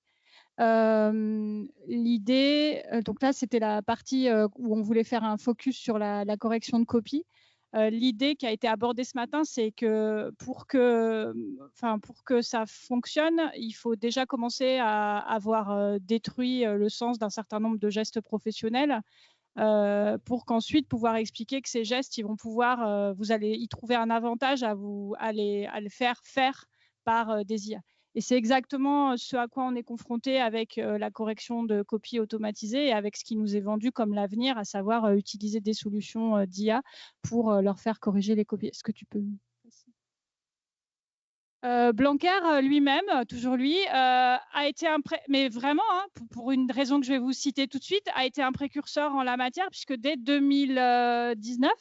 L'idée, donc là, c'était la partie où on voulait faire un focus sur la correction de copie. L'idée qui a été abordée ce matin, c'est que pour que ça fonctionne, il faut déjà commencer à avoir détruit le sens d'un certain nombre de gestes professionnels. Pour qu'ensuite pouvoir expliquer que ces gestes, ils vont pouvoir, vous allez y trouver un avantage à le faire par des IA. Et c'est exactement ce à quoi on est confronté avec la correction de copies automatisées et avec ce qui nous est vendu comme l'avenir, à savoir utiliser des solutions d'IA pour leur faire corriger les copies. Est-ce que tu peux passer ? Blanquer lui-même, toujours lui, a été mais vraiment, hein, pour une raison que je vais vous citer tout de suite, a été un précurseur en la matière, puisque dès 2019,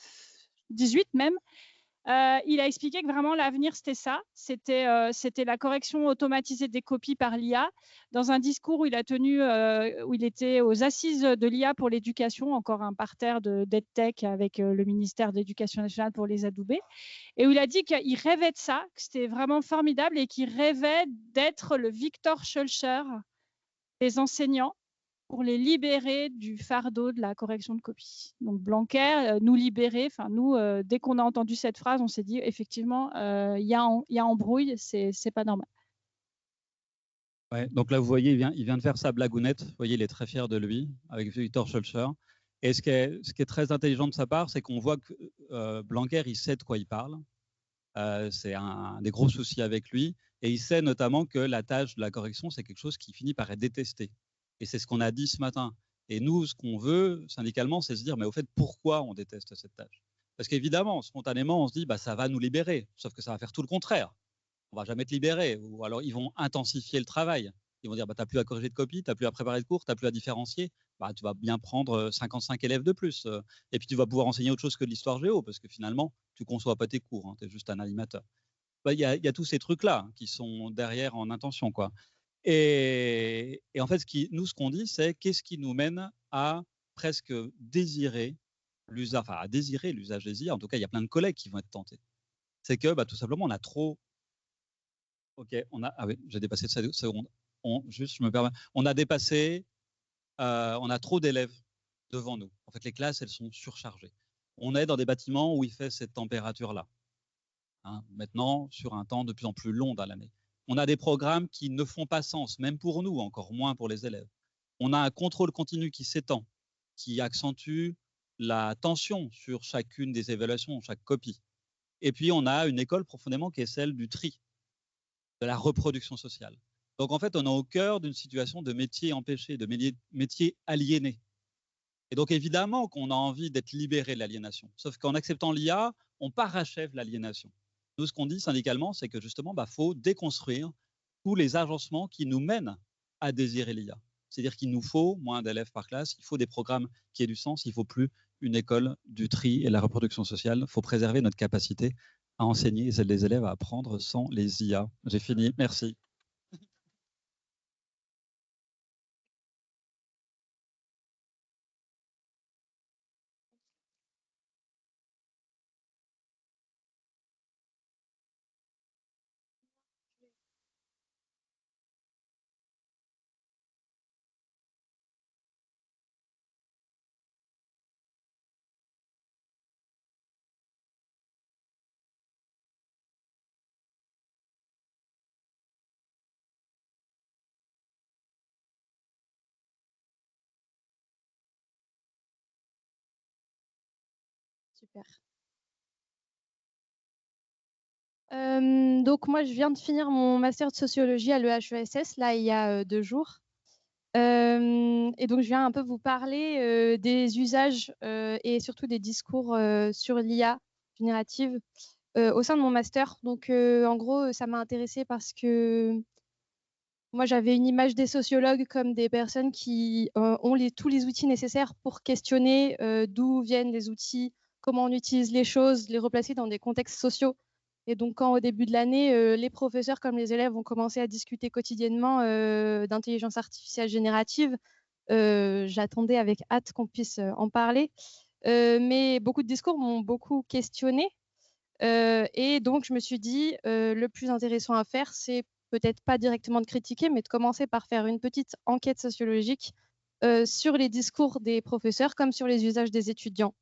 18 même, il a expliqué que vraiment l'avenir, c'était ça. C'était la correction automatisée des copies par l'IA. Dans un discours où il a tenu, où il était aux assises de l'IA pour l'éducation, encore un parterre d'EdTech avec le ministère de l'Éducation nationale pour les adouber, et où il a dit qu'il rêvait de ça, que c'était vraiment formidable et qu'il rêvait d'être le Victor Schœlcher des enseignants pour les libérer du fardeau de la correction de copie. Donc Blanquer, nous libérer, enfin nous, dès qu'on a entendu cette phrase, on s'est dit effectivement, il y a embrouille, c'est pas normal. Ouais, donc là, vous voyez, il vient de faire sa blagounette. Vous voyez, il est très fier de lui, avec Victor Schœlcher. Et ce qui est très intelligent de sa part, c'est qu'on voit que Blanquer, il sait de quoi il parle. C'est un des gros soucis avec lui. Et il sait notamment que la tâche de la correction, c'est quelque chose qui finit par être détesté. Et c'est ce qu'on a dit ce matin. Et nous, ce qu'on veut, syndicalement, c'est se dire, mais au fait, pourquoi on déteste cette tâche? Parce qu'évidemment, spontanément, on se dit, bah, ça va nous libérer. Sauf que ça va faire tout le contraire. On va jamais te libérer. Ou alors, ils vont intensifier le travail. Ils vont dire, bah, tu n'as plus à corriger de copie, tu n'as plus à préparer de cours, tu n'as plus à différencier. Bah, tu vas bien prendre 55 élèves de plus. Et puis, tu vas pouvoir enseigner autre chose que de l'histoire géo, parce que finalement, tu ne conçois pas tes cours, hein, tu es juste un animateur. Bah, y a tous ces trucs-là qui sont derrière en intention, quoi. Et en fait, ce qu'on dit, c'est qu'est-ce qui nous mène à presque désirer l'usage, enfin à désirer l'usage des IA. En tout cas, il y a plein de collègues qui vont être tentés. C'est que, bah, tout simplement, on a trop. Ok, ah oui, j'ai dépassé de 7 secondes. Je me permets. On a dépassé. On a trop d'élèves devant nous. En fait, les classes, elles sont surchargées. On est dans des bâtiments où il fait cette température-là. Hein, maintenant, sur un temps de plus en plus long dans l'année. On a des programmes qui ne font pas sens, même pour nous, encore moins pour les élèves. On a un contrôle continu qui s'étend, qui accentue la tension sur chacune des évaluations, chaque copie. Et puis, on a une école profondément qui est celle du tri, de la reproduction sociale. Donc, en fait, on est au cœur d'une situation de métier empêché, de métier aliéné. Et donc, évidemment qu'on a envie d'être libéré de l'aliénation. Sauf qu'en acceptant l'IA, on parachève l'aliénation. Nous, ce qu'on dit syndicalement, c'est que justement, faut déconstruire tous les agencements qui nous mènent à désirer l'IA. C'est-à-dire qu'il nous faut moins d'élèves par classe, il faut des programmes qui aient du sens, il ne faut plus une école du tri et de la reproduction sociale. Il faut préserver notre capacité à enseigner et les élèves à apprendre sans les IA. J'ai fini, merci. Super. Donc moi, je viens de finir mon master de sociologie à l'EHESS, là, il y a 2 jours. Et donc, je viens un peu vous parler des usages et surtout des discours sur l'IA générative au sein de mon master. Donc, en gros, ça m'a intéressée parce que moi, j'avais une image des sociologues comme des personnes qui ont tous les outils nécessaires pour questionner d'où viennent les outils, comment on utilise les choses, les replacer dans des contextes sociaux. Et donc, quand au début de l'année, les professeurs comme les élèves ont commencé à discuter quotidiennement d'intelligence artificielle générative, j'attendais avec hâte qu'on puisse en parler. Mais beaucoup de discours m'ont beaucoup questionnée. Et donc, je me suis dit, le plus intéressant à faire, c'est peut-être pas directement de critiquer, mais de commencer par faire une petite enquête sociologique sur les discours des professeurs comme sur les usages des étudiants.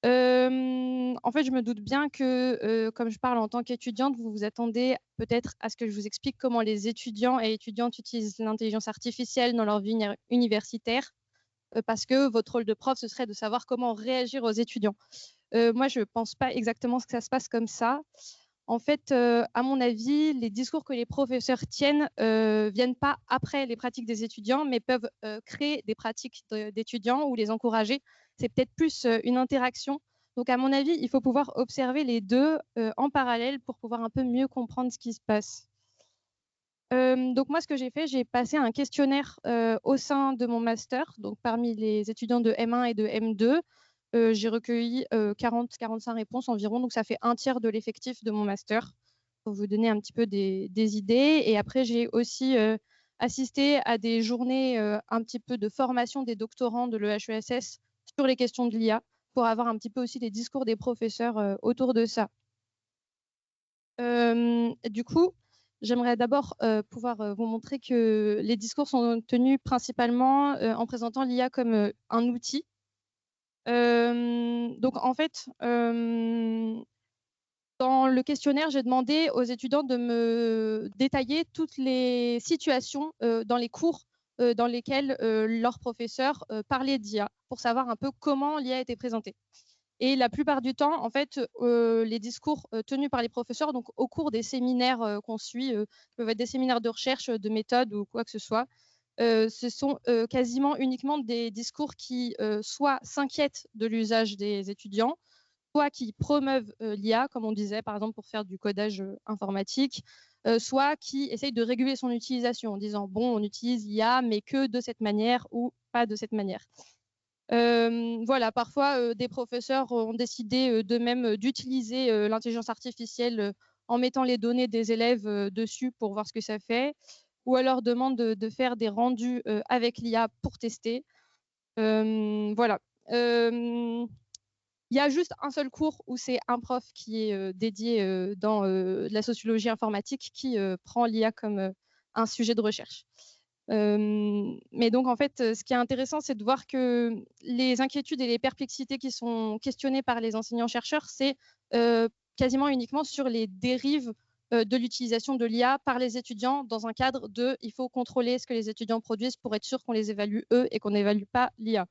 En fait, je me doute bien que, comme je parle en tant qu'étudiante, vous vous attendez peut-être à ce que je vous explique comment les étudiants et étudiantes utilisent l'intelligence artificielle dans leur vie universitaire, parce que votre rôle de prof, ce serait de savoir comment réagir aux étudiants. Moi, je ne pense pas exactement que ça se passe comme ça. En fait, à mon avis, les discours que les professeurs tiennent viennent pas après les pratiques des étudiants, mais peuvent créer des pratiques d'étudiants ou les encourager. C'est peut-être plus une interaction. Donc, à mon avis, il faut pouvoir observer les deux en parallèle pour pouvoir un peu mieux comprendre ce qui se passe. Donc moi, ce que j'ai fait, j'ai passé un questionnaire au sein de mon master. Donc parmi les étudiants de M1 et de M2, j'ai recueilli 40-45 réponses environ. Donc ça fait un tiers de l'effectif de mon master, pour vous donner un petit peu des idées. Et après, j'ai aussi assisté à des journées un petit peu de formation des doctorants de l'EHESS sur les questions de l'IA, pour avoir un petit peu aussi les discours des professeurs autour de ça. Du coup, j'aimerais d'abord pouvoir vous montrer que les discours sont tenus principalement en présentant l'IA comme un outil. Donc, en fait, dans le questionnaire, j'ai demandé aux étudiants de me détailler toutes les situations dans les cours dans lesquels leurs professeurs parlaient d'IA, pour savoir un peu comment l'IA était présentée. Et la plupart du temps, en fait, les discours tenus par les professeurs, donc au cours des séminaires qu'on suit, peuvent être des séminaires de recherche, de méthode ou quoi que ce soit, ce sont quasiment uniquement des discours qui soit s'inquiètent de l'usage des étudiants, soit qui promeuvent l'IA, comme on disait, par exemple pour faire du codage informatique, soit qui essayent de réguler son utilisation en disant, bon, on utilise l'IA, mais que de cette manière ou pas de cette manière. Voilà, parfois, des professeurs ont décidé d'eux-mêmes d'utiliser l'intelligence artificielle en mettant les données des élèves dessus pour voir ce que ça fait, ou alors demandent de faire des rendus avec l'IA pour tester. Voilà. Il y a juste un seul cours où c'est un prof qui est dédié dans la sociologie informatique qui prend l'IA comme un sujet de recherche. Mais donc, en fait, ce qui est intéressant, c'est de voir que les inquiétudes et les perplexités qui sont questionnées par les enseignants-chercheurs, c'est quasiment uniquement sur les dérives de l'utilisation de l'IA par les étudiants dans un cadre de « il faut contrôler ce que les étudiants produisent pour être sûr qu'on les évalue eux et qu'on n'évalue pas l'IA ».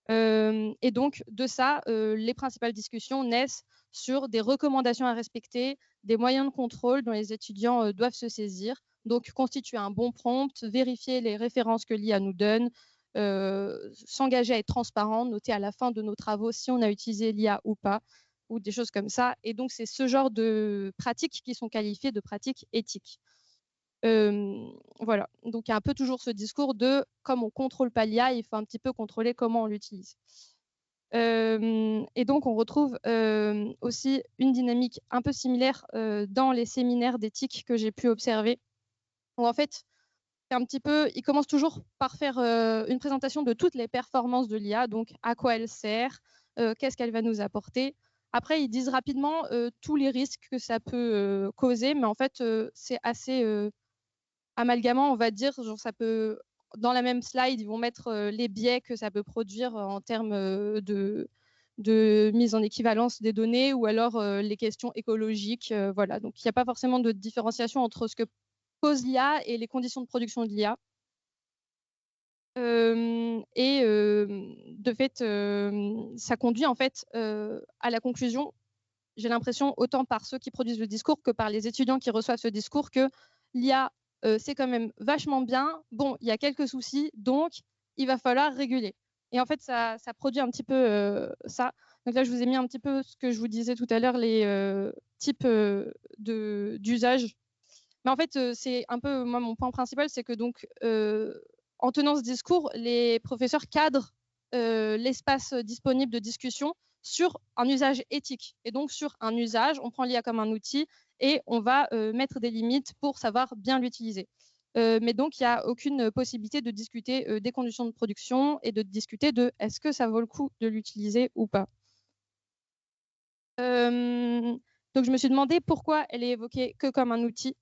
Et donc, de ça, les principales discussions naissent sur des recommandations à respecter, des moyens de contrôle dont les étudiants doivent se saisir. Donc, constituer un bon prompt, vérifier les références que l'IA nous donne, s'engager à être transparent, noter à la fin de nos travaux si on a utilisé l'IA ou pas, ou des choses comme ça. Et donc, c'est ce genre de pratiques qui sont qualifiées de pratiques éthiques. Voilà, donc il y a un peu toujours ce discours de comme on ne contrôle pas l'IA, il faut un petit peu contrôler comment on l'utilise. Et donc on retrouve aussi une dynamique un peu similaire dans les séminaires d'éthique que j'ai pu observer, où en fait, un petit peu, ils commencent toujours par faire une présentation de toutes les performances de l'IA, donc à quoi elle sert, qu'est-ce qu'elle va nous apporter. Après, ils disent rapidement tous les risques que ça peut causer, mais en fait, c'est assez amalgamant, on va dire, genre ça peut, dans la même slide, ils vont mettre les biais que ça peut produire en termes de mise en équivalence des données ou alors les questions écologiques. Voilà, donc il n'y a pas forcément de différenciation entre ce que cause l'IA et les conditions de production de l'IA. De fait, ça conduit en fait à la conclusion, j'ai l'impression, autant par ceux qui produisent le discours que par les étudiants qui reçoivent ce discours, que l'IA, c'est quand même vachement bien. Bon, il y a quelques soucis, donc il va falloir réguler. Et en fait, ça produit un petit peu ça. Donc là, je vous ai mis un petit peu ce que je vous disais tout à l'heure, les types d'usage. Mais en fait, c'est un peu, moi, mon point principal, c'est que donc, en tenant ce discours, les professeurs cadrent l'espace disponible de discussion sur un usage éthique. Et donc, sur un usage, on prend l'IA comme un outil et on va mettre des limites pour savoir bien l'utiliser. Mais donc, il n'y a aucune possibilité de discuter des conditions de production et de discuter de est-ce que ça vaut le coup de l'utiliser ou pas. Donc, je me suis demandé pourquoi elle est évoquée que comme un outil.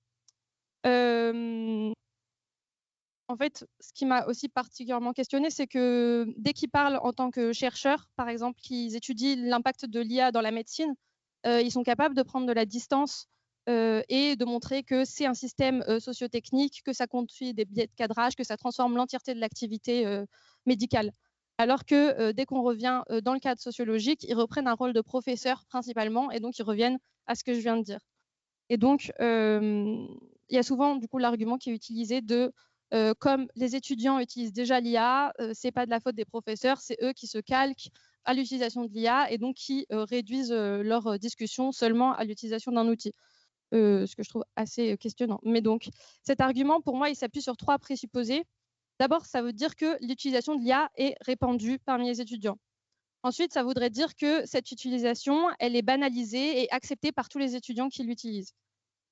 En fait, ce qui m'a aussi particulièrement questionnée, c'est que dès qu'ils parlent en tant que chercheurs, par exemple, qu'ils étudient l'impact de l'IA dans la médecine, ils sont capables de prendre de la distance et de montrer que c'est un système socio-technique, que ça conduit des biais de cadrage, que ça transforme l'entièreté de l'activité médicale. Alors que dès qu'on revient dans le cadre sociologique, ils reprennent un rôle de professeur principalement, et donc ils reviennent à ce que je viens de dire. Et donc, il y a souvent du coup l'argument qui est utilisé de comme les étudiants utilisent déjà l'IA, c'est pas de la faute des professeurs, c'est eux qui se calquent à l'utilisation de l'IA et donc qui réduisent leur discussion seulement à l'utilisation d'un outil. Ce que je trouve assez questionnant. Mais donc, cet argument, pour moi, il s'appuie sur 3 présupposés. D'abord, ça veut dire que l'utilisation de l'IA est répandue parmi les étudiants. Ensuite, ça voudrait dire que cette utilisation, elle est banalisée et acceptée par tous les étudiants qui l'utilisent.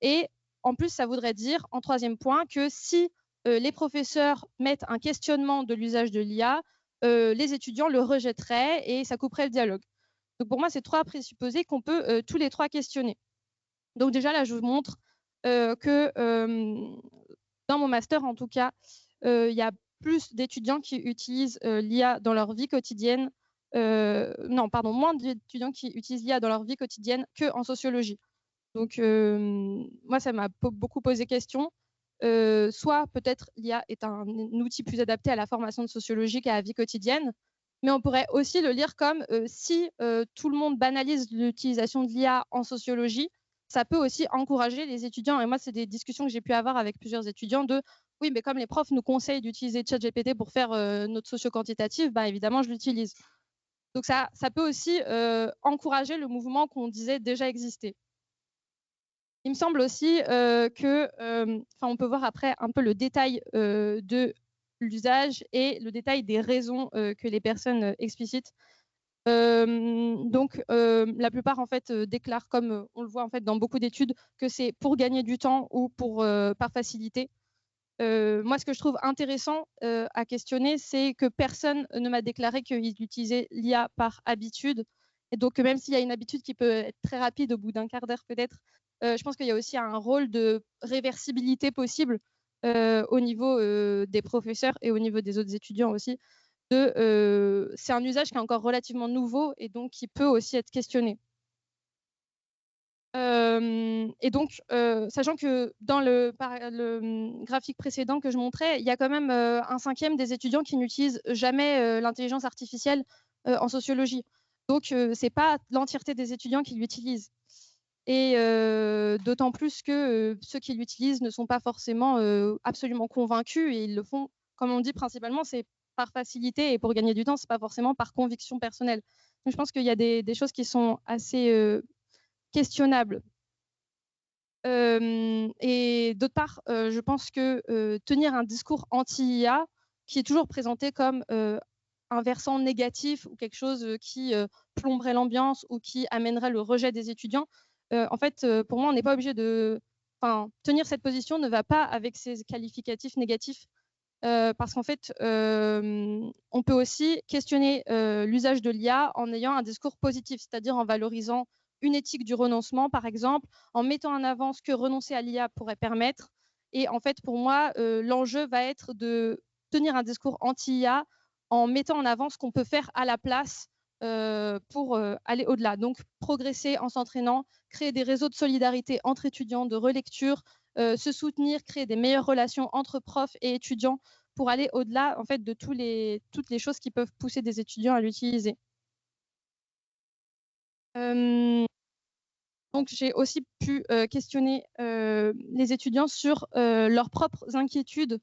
Et en plus, ça voudrait dire, en troisième point, que si les professeurs mettent un questionnement de l'usage de l'IA, les étudiants le rejetteraient et ça couperait le dialogue. Donc pour moi, c'est 3 présupposés qu'on peut tous les 3 questionner. Donc déjà, là, je vous montre que dans mon master, en tout cas, il y a plus d'étudiants qui utilisent l'IA dans leur vie quotidienne. Moins d'étudiants qui utilisent l'IA dans leur vie quotidienne qu'en sociologie. Donc, moi, ça m'a beaucoup posé question. Soit peut-être l'IA est un outil plus adapté à la formation de sociologie qu'à la vie quotidienne, mais on pourrait aussi le lire comme si tout le monde banalise l'utilisation de l'IA en sociologie, ça peut aussi encourager les étudiants. Et moi, c'est des discussions que j'ai pu avoir avec plusieurs étudiants de oui, mais comme les profs nous conseillent d'utiliser ChatGPT pour faire notre socio-quantitative, bah, évidemment, je l'utilise. Donc ça peut aussi encourager le mouvement qu'on disait déjà exister. Il me semble aussi on peut voir après un peu le détail de l'usage et le détail des raisons que les personnes explicitent. Donc, la plupart en fait déclarent, comme on le voit en fait dans beaucoup d'études, que c'est pour gagner du temps ou par facilité. Moi, ce que je trouve intéressant à questionner, c'est que personne ne m'a déclaré qu'il utilisait l'IA par habitude. Et donc, même s'il y a une habitude qui peut être très rapide au bout d'un quart d'heure peut-être, je pense qu'il y a aussi un rôle de réversibilité possible au niveau des professeurs et au niveau des autres étudiants aussi. C'est un usage qui est encore relativement nouveau et donc qui peut aussi être questionné. Et donc, sachant que dans le graphique précédent que je montrais, il y a quand même un cinquième des étudiants qui n'utilisent jamais l'intelligence artificielle en sociologie. Donc, ce n'est pas l'entièreté des étudiants qui l'utilisent. Et d'autant plus que ceux qui l'utilisent ne sont pas forcément absolument convaincus et ils le font, comme on dit principalement, c'est par facilité et pour gagner du temps, ce n'est pas forcément par conviction personnelle. Donc, je pense qu'il y a des choses qui sont assez questionnables. Et d'autre part, je pense que tenir un discours anti-IA, qui est toujours présenté comme un versant négatif ou quelque chose qui plomberait l'ambiance ou qui amènerait le rejet des étudiants, en fait, pour moi, on n'est pas obligé de... tenir cette position ne va pas avec ces qualificatifs négatifs. Parce qu'en fait, on peut aussi questionner l'usage de l'IA en ayant un discours positif, c'est-à-dire en valorisant une éthique du renoncement, par exemple, en mettant en avant ce que renoncer à l'IA pourrait permettre. Et en fait, pour moi, l'enjeu va être de tenir un discours anti-IA en mettant en avant ce qu'on peut faire à la place pour aller au-delà. Donc, progresser en s'entraînant, créer des réseaux de solidarité entre étudiants, de relecture, se soutenir, créer des meilleures relations entre profs et étudiants pour aller au-delà en fait, de toutes les choses qui peuvent pousser des étudiants à l'utiliser. Donc, j'ai aussi pu questionner les étudiants sur leurs propres inquiétudes,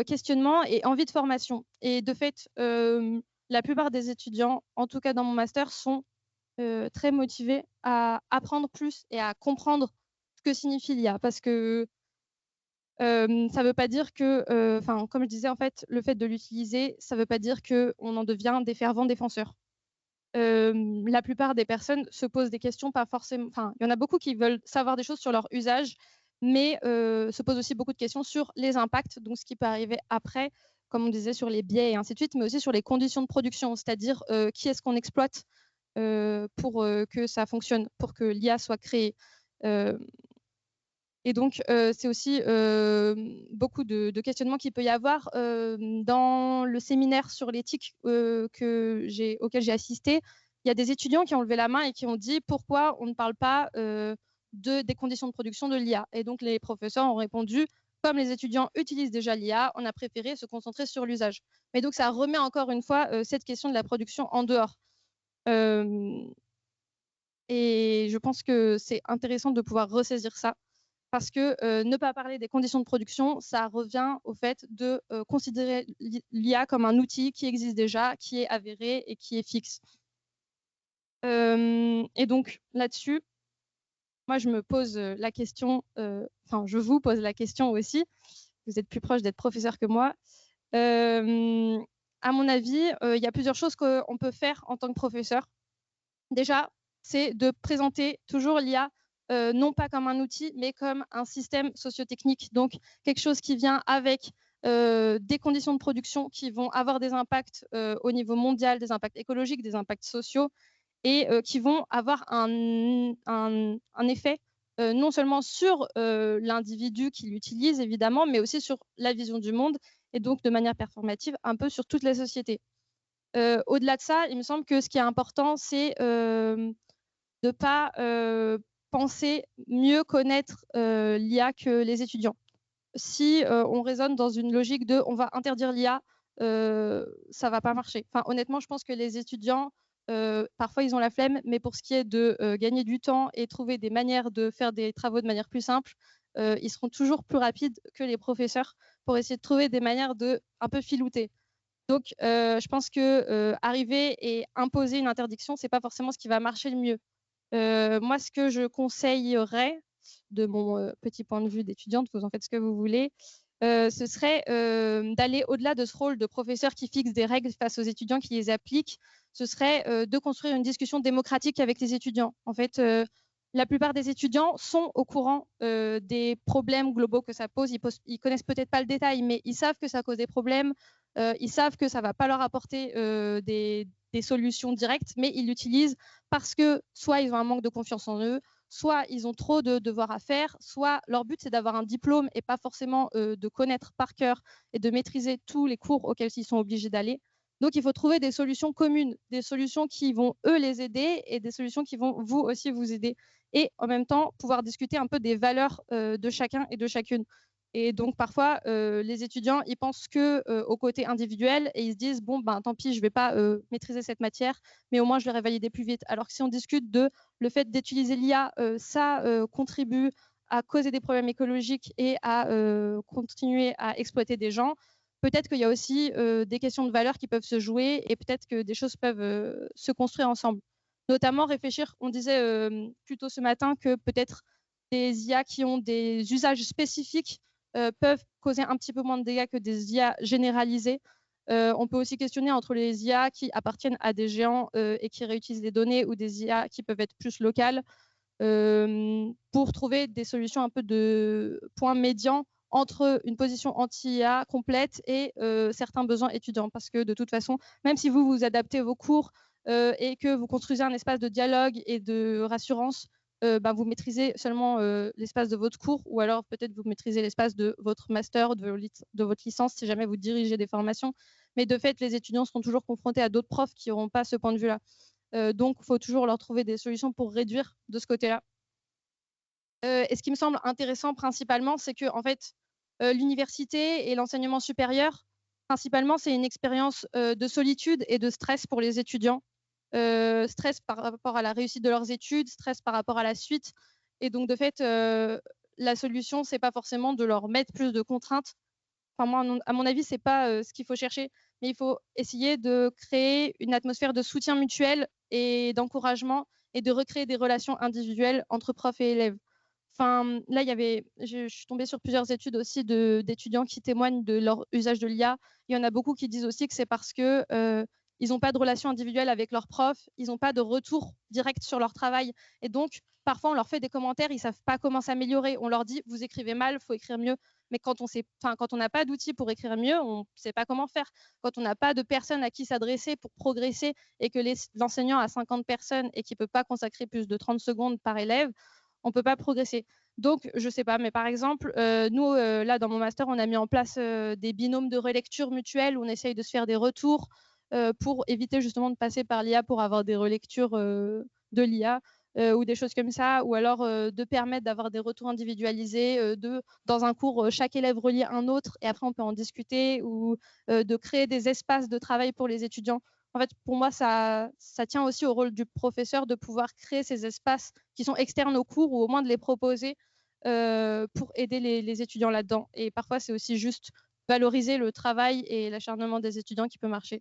questionnements et envies de formation. Et de fait, la plupart des étudiants, en tout cas dans mon master, sont très motivés à apprendre plus et à comprendre ce que signifie l'IA. Parce que ça ne veut pas dire que, comme je disais, en fait, le fait de l'utiliser, ça ne veut pas dire qu'on en devient des fervents défenseurs. La plupart des personnes se posent des questions, pas forcément. Il y en a beaucoup qui veulent savoir des choses sur leur usage, mais se posent aussi beaucoup de questions sur les impacts, donc ce qui peut arriver après, comme on disait, sur les biais et ainsi de suite, mais aussi sur les conditions de production, c'est-à-dire qui est-ce qu'on exploite, pour que ça fonctionne, pour que l'IA soit créée. Et donc, c'est aussi beaucoup de questionnements qu'il peut y avoir. Dans le séminaire sur l'éthique auquel j'ai assisté, il y a des étudiants qui ont levé la main et qui ont dit pourquoi on ne parle pas des conditions de production de l'IA. Et donc, les professeurs ont répondu, comme les étudiants utilisent déjà l'IA, on a préféré se concentrer sur l'usage. Mais donc, ça remet encore une fois cette question de la production en dehors. Et je pense que c'est intéressant de pouvoir ressaisir ça. Parce que ne pas parler des conditions de production, ça revient au fait de considérer l'IA comme un outil qui existe déjà, qui est avéré et qui est fixe. Et donc là-dessus, moi je me pose la question, enfin je vous pose la question aussi, vous êtes plus proche d'être professeur que moi. À mon avis, il y a plusieurs choses qu'on peut faire en tant que professeur. Déjà, c'est de présenter toujours l'IA non pas comme un outil, mais comme un système sociotechnique. Donc, quelque chose qui vient avec des conditions de production qui vont avoir des impacts au niveau mondial, des impacts écologiques, des impacts sociaux, et qui vont avoir un effet non seulement sur l'individu qui l'utilise, évidemment, mais aussi sur la vision du monde, et donc de manière performative, un peu sur toute la société. Au-delà de ça, il me semble que ce qui est important, c'est de ne pas penser mieux connaître l'IA que les étudiants. Si on raisonne dans une logique de on va interdire l'IA, ça ne va pas marcher. Enfin, honnêtement, je pense que les étudiants, parfois, ils ont la flemme, mais pour ce qui est de gagner du temps et trouver des manières de faire des travaux de manière plus simple, ils seront toujours plus rapides que les professeurs pour essayer de trouver des manières de un peu filouter. Donc, je pense que arriver et imposer une interdiction, c'est pas forcément ce qui va marcher le mieux. Moi, ce que je conseillerais, de mon petit point de vue d'étudiante, vous en faites ce que vous voulez, ce serait d'aller au-delà de ce rôle de professeur qui fixe des règles face aux étudiants qui les appliquent. Ce serait de construire une discussion démocratique avec les étudiants. En fait, la plupart des étudiants sont au courant des problèmes globaux que ça pose. Ils connaissent peut-être pas le détail, mais ils savent que ça cause des problèmes. Ils savent que ça ne va pas leur apporter des solutions directes, mais ils l'utilisent parce que soit ils ont un manque de confiance en eux, soit ils ont trop de devoirs à faire, soit leur but c'est d'avoir un diplôme et pas forcément de connaître par cœur et de maîtriser tous les cours auxquels ils sont obligés d'aller. Donc il faut trouver des solutions communes, des solutions qui vont eux les aider et des solutions qui vont vous aussi vous aider. Et en même temps pouvoir discuter un peu des valeurs de chacun et de chacune. Et donc parfois, les étudiants, ils pensent que au côté individuel et ils se disent bon ben tant pis, je vais pas maîtriser cette matière, mais au moins je l'aurai validée plus vite. Alors que si on discute de le fait d'utiliser l'IA, ça contribue à causer des problèmes écologiques et à continuer à exploiter des gens. Peut-être qu'il y a aussi des questions de valeur qui peuvent se jouer et peut-être que des choses peuvent se construire ensemble. Notamment réfléchir, on disait plus tôt ce matin que peut-être des IA qui ont des usages spécifiques peuvent causer un petit peu moins de dégâts que des IA généralisées. On peut aussi questionner entre les IA qui appartiennent à des géants et qui réutilisent des données ou des IA qui peuvent être plus locales pour trouver des solutions un peu de points médians entre une position anti-IA complète et certains besoins étudiants. Parce que de toute façon, même si vous adaptez vos cours et que vous construisez un espace de dialogue et de rassurance, vous maîtrisez seulement l'espace de votre cours ou alors peut-être vous maîtrisez l'espace de votre master, de votre licence si jamais vous dirigez des formations. Mais de fait, les étudiants seront toujours confrontés à d'autres profs qui n'auront pas ce point de vue-là. Donc, il faut toujours leur trouver des solutions pour réduire de ce côté-là. Et ce qui me semble intéressant principalement, c'est que en fait, l'université et l'enseignement supérieur, principalement, c'est une expérience de solitude et de stress pour les étudiants. Stress par rapport à la réussite de leurs études, stress par rapport à la suite. Et donc, de fait, la solution, c'est pas forcément de leur mettre plus de contraintes. Enfin, moi, à mon avis, c'est pas ce qu'il faut chercher, mais il faut essayer de créer une atmosphère de soutien mutuel et d'encouragement et de recréer des relations individuelles entre profs et élèves. Enfin, là, je suis tombée sur plusieurs études aussi d'étudiants qui témoignent de leur usage de l'IA. Il y en a beaucoup qui disent aussi que c'est parce que ils n'ont pas de relation individuelle avec leurs profs, ils n'ont pas de retour direct sur leur travail. Et donc, parfois, on leur fait des commentaires, ils ne savent pas comment s'améliorer. On leur dit, vous écrivez mal, il faut écrire mieux. Mais quand on n'a pas d'outils pour écrire mieux, on ne sait pas comment faire. Quand on n'a pas de personnes à qui s'adresser pour progresser et que l'enseignant a 50 personnes et qu'il ne peut pas consacrer plus de 30 secondes par élève, on ne peut pas progresser. Donc, je ne sais pas, mais par exemple, nous, là, dans mon master, on a mis en place des binômes de relecture mutuelle où on essaye de se faire des retours pour éviter justement de passer par l'IA pour avoir des relectures de l'IA. Ou des choses comme ça, ou alors de permettre d'avoir des retours individualisés, dans un cours, chaque élève relie un autre et après on peut en discuter, ou de créer des espaces de travail pour les étudiants. En fait, pour moi, ça tient aussi au rôle du professeur de pouvoir créer ces espaces qui sont externes au cours ou au moins de les proposer pour aider les étudiants là-dedans. Et parfois, c'est aussi juste valoriser le travail et l'acharnement des étudiants qui peut marcher.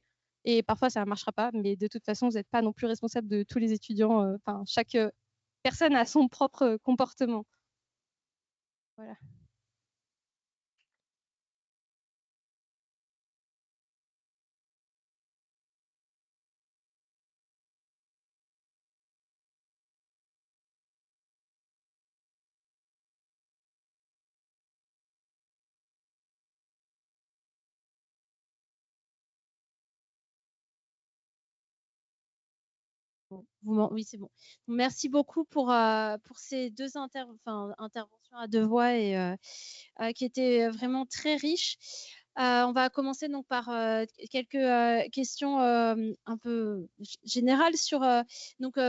Et parfois, ça ne marchera pas, mais de toute façon, vous n'êtes pas non plus responsable de tous les étudiants. Enfin, chaque personne a son propre comportement. Voilà. Oui, c'est bon. Merci beaucoup pour ces deux interventions à deux voix et qui étaient vraiment très riches. On va commencer donc par quelques questions un peu générales sur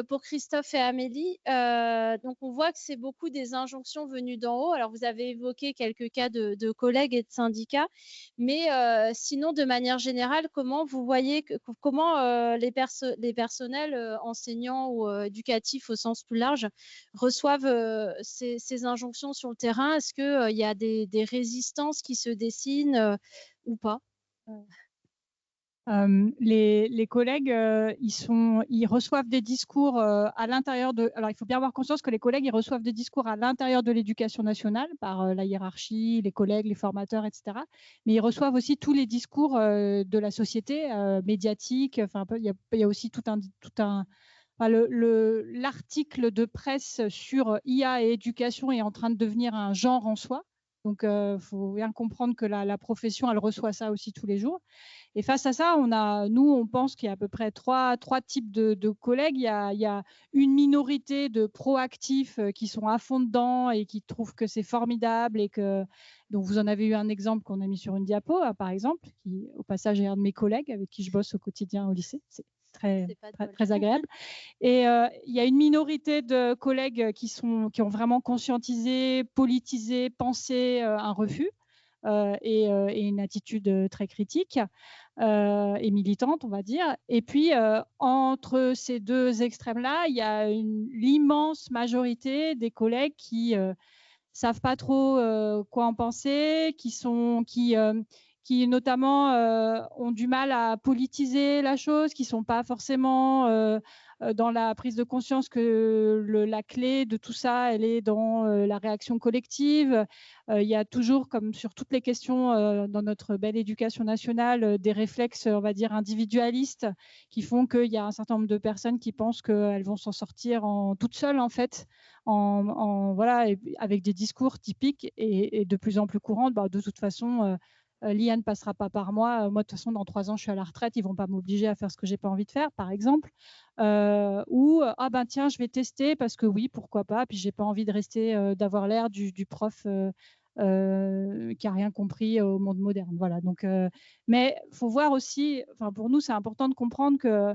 pour Christophe et Amélie. Donc on voit que c'est beaucoup des injonctions venues d'en haut. Alors vous avez évoqué quelques cas de collègues et de syndicats, mais sinon de manière générale, comment vous voyez comment les personnels enseignants ou éducatifs au sens plus large reçoivent ces injonctions sur le terrain? Est-ce qu'il y a des résistances qui se dessinent ou pas? Les collègues, ils reçoivent des discours à l'intérieur de. Alors, il faut bien avoir conscience que les collègues, ils reçoivent des discours à l'intérieur de l'éducation nationale par la hiérarchie, les collègues, les formateurs, etc. Mais ils reçoivent aussi tous les discours de la société médiatique. Enfin, il y a aussi tout un l'article de presse sur IA et éducation est en train de devenir un genre en soi. Donc, il faut bien comprendre que la profession, elle reçoit ça aussi tous les jours. Et face à ça, on pense qu'il y a à peu près trois types de collègues. Il y a une minorité de proactifs qui sont à fond dedans et qui trouvent que c'est formidable. Donc, vous en avez eu un exemple qu'on a mis sur une diapo, par exemple, qui, au passage, est un de mes collègues avec qui je bosse au quotidien au lycée. C'est très agréable. Et il y a une minorité de collègues qui ont vraiment conscientisé, politisé, pensé un refus et une attitude très critique et militante, on va dire. Et puis, entre ces deux extrêmes-là, il y a l'immense majorité des collègues qui savent pas trop quoi en penser, qui notamment ont du mal à politiser la chose, qui sont pas forcément dans la prise de conscience que la clé de tout ça, elle est dans la réaction collective. Il y a toujours, comme sur toutes les questions dans notre belle éducation nationale, des réflexes, on va dire, individualistes qui font qu'il y a un certain nombre de personnes qui pensent qu'elles vont s'en sortir toutes seules, en fait, voilà, avec des discours typiques et de plus en plus courants. De toute façon, l'IA ne passera pas par moi. Moi, de toute façon, dans 3 ans, je suis à la retraite. Ils ne vont pas m'obliger à faire ce que je n'ai pas envie de faire, par exemple. Ou, tiens, je vais tester parce que oui, pourquoi pas. Puis, je n'ai pas envie de rester, d'avoir l'air du prof qui n'a rien compris au monde moderne. Voilà. Donc, mais il faut voir aussi, pour nous, c'est important de comprendre que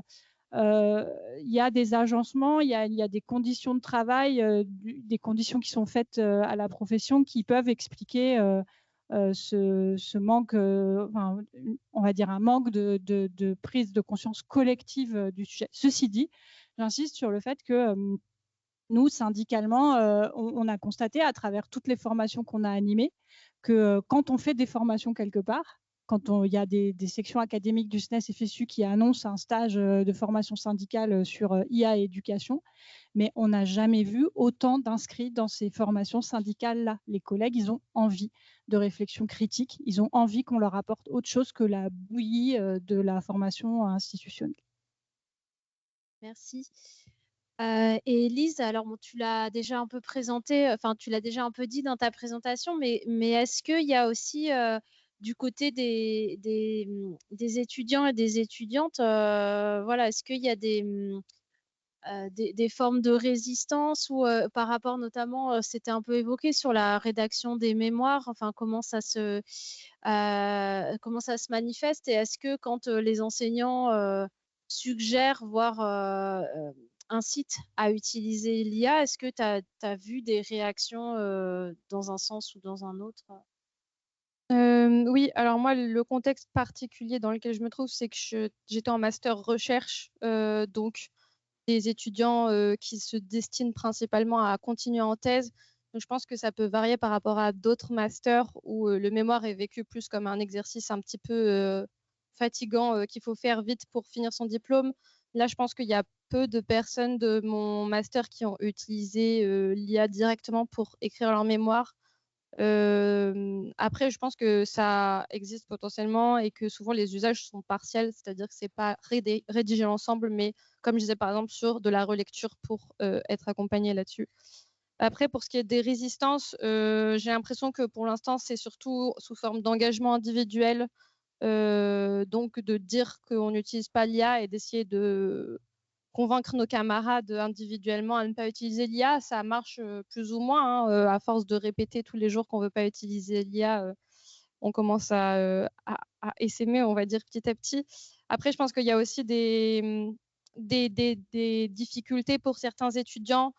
il y a des agencements, il y a des conditions de travail, des conditions qui sont faites à la profession qui peuvent expliquer ce manque, on va dire un manque de prise de conscience collective du sujet. Ceci dit, j'insiste sur le fait que nous, syndicalement, on a constaté à travers toutes les formations qu'on a animées que quand on fait des formations quelque part, quand il y a des sections académiques du SNES FSU qui annoncent un stage de formation syndicale sur IA et éducation, mais on n'a jamais vu autant d'inscrits dans ces formations syndicales-là. Les collègues, ils ont envie de réflexion critique, ils ont envie qu'on leur apporte autre chose que la bouillie de la formation institutionnelle. Merci. Et Elise, alors bon, tu l'as déjà un peu présenté, enfin tu l'as déjà un peu dit dans ta présentation, mais est-ce qu'il y a aussi du côté des étudiants et des étudiantes, voilà, est-ce qu'il y a des formes de résistance ou par rapport notamment, c'était un peu évoqué sur la rédaction des mémoires, enfin comment ça se manifeste, et est-ce que quand les enseignants suggèrent, voire incitent à utiliser l'IA, est-ce que tu as vu des réactions dans un sens ou dans un autre? Oui, alors moi, le contexte particulier dans lequel je me trouve, c'est que j'étais en master recherche, donc des étudiants qui se destinent principalement à continuer en thèse. Donc, je pense que ça peut varier par rapport à d'autres masters où le mémoire est vécu plus comme un exercice un petit peu fatigant qu'il faut faire vite pour finir son diplôme. Là, je pense qu'il y a peu de personnes de mon master qui ont utilisé l'IA directement pour écrire leur mémoire. Après, je pense que ça existe potentiellement et que souvent les usages sont partiels, c'est-à-dire que c'est pas rédigé ensemble, mais comme je disais par exemple sur de la relecture pour être accompagné là-dessus. Après, pour ce qui est des résistances, j'ai l'impression que pour l'instant, c'est surtout sous forme d'engagement individuel, donc de dire qu'on n'utilise pas l'IA et d'essayer de convaincre nos camarades individuellement à ne pas utiliser l'IA, ça marche plus ou moins. Hein, à force de répéter tous les jours qu'on ne veut pas utiliser l'IA, on commence à essaimer, on va dire, petit à petit. Après, je pense qu'il y a aussi des difficultés pour certains étudiants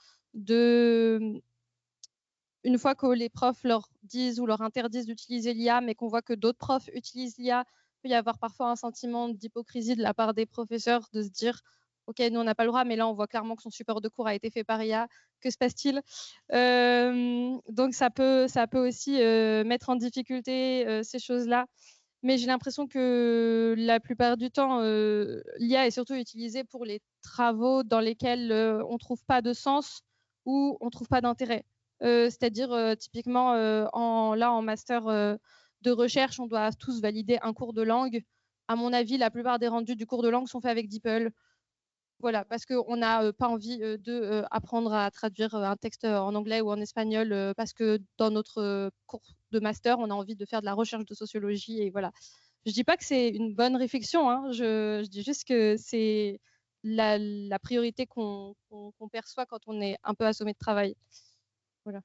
une fois que les profs leur disent ou leur interdisent d'utiliser l'IA, mais qu'on voit que d'autres profs utilisent l'IA, il peut y avoir parfois un sentiment d'hypocrisie de la part des professeurs de se dire OK, nous, on n'a pas le droit, mais là, on voit clairement que son support de cours a été fait par IA. Que se passe-t-il? Donc, ça peut aussi mettre en difficulté ces choses-là. Mais j'ai l'impression que la plupart du temps, l'IA est surtout utilisée pour les travaux dans lesquels on ne trouve pas de sens ou on ne trouve pas d'intérêt. C'est-à-dire, typiquement, en master de recherche, on doit tous valider un cours de langue. À mon avis, la plupart des rendus du cours de langue sont faits avec DeepL. Voilà, parce qu'on n'a pas envie d'apprendre à traduire un texte en anglais ou en espagnol, parce que dans notre cours de master, on a envie de faire de la recherche de sociologie. Et voilà. Je ne dis pas que c'est une bonne réflexion, hein, je dis juste que c'est la priorité qu'on perçoit quand on est un peu assommé de travail. Voilà.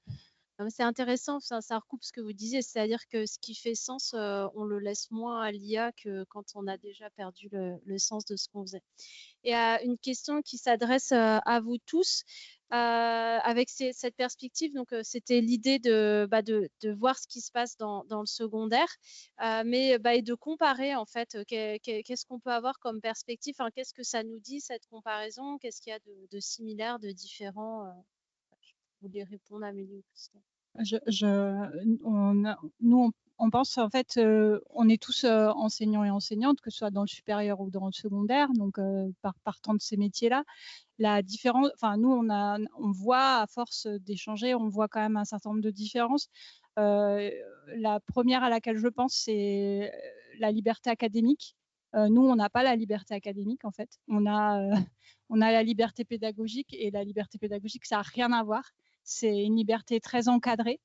C'est intéressant, ça recoupe ce que vous disiez, c'est-à-dire que ce qui fait sens, on le laisse moins à l'IA que quand on a déjà perdu le sens de ce qu'on faisait. Et une question qui s'adresse à vous tous, avec cette perspective, donc c'était l'idée de voir ce qui se passe dans le secondaire, mais et de comparer en fait, qu'est-ce qu'on peut avoir comme perspective, enfin, qu'est-ce que ça nous dit cette comparaison, qu'est-ce qu'il y a de similaire, de différent, vous voulez répondre, Amélie ou Christophe? Nous, on pense en fait, on est tous enseignants et enseignantes, que ce soit dans le supérieur ou dans le secondaire, donc partant de ces métiers-là. La différence, enfin nous, on voit à force d'échanger, on voit quand même un certain nombre de différences. La première à laquelle je pense, c'est la liberté académique. Nous, on n'a pas la liberté académique en fait. On a la liberté pédagogique, et la liberté pédagogique, ça n'a rien à voir. C'est une liberté très encadrée,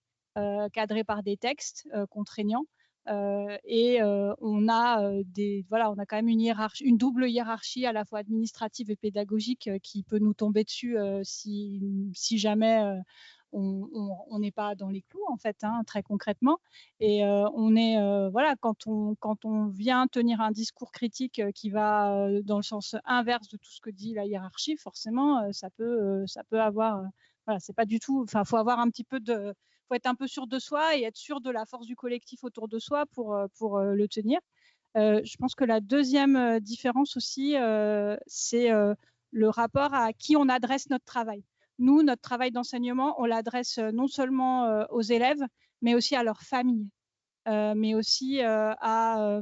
cadrée par des textes contraignants. Et on a on a quand même une double hiérarchie à la fois administrative et pédagogique qui peut nous tomber dessus si jamais on n'est pas dans les clous en fait, hein, très concrètement. Et on est voilà, quand on vient tenir un discours critique qui va dans le sens inverse de tout ce que dit la hiérarchie, forcément ça peut avoir voilà, c'est pas du tout, enfin faut avoir un petit peu de, faut être un peu sûr de soi et être sûr de la force du collectif autour de soi pour le tenir. Je pense que la deuxième différence aussi, c'est le rapport à qui on adresse notre travail. Nous, notre travail d'enseignement, on l'adresse non seulement aux élèves, mais aussi à leurs familles, mais aussi à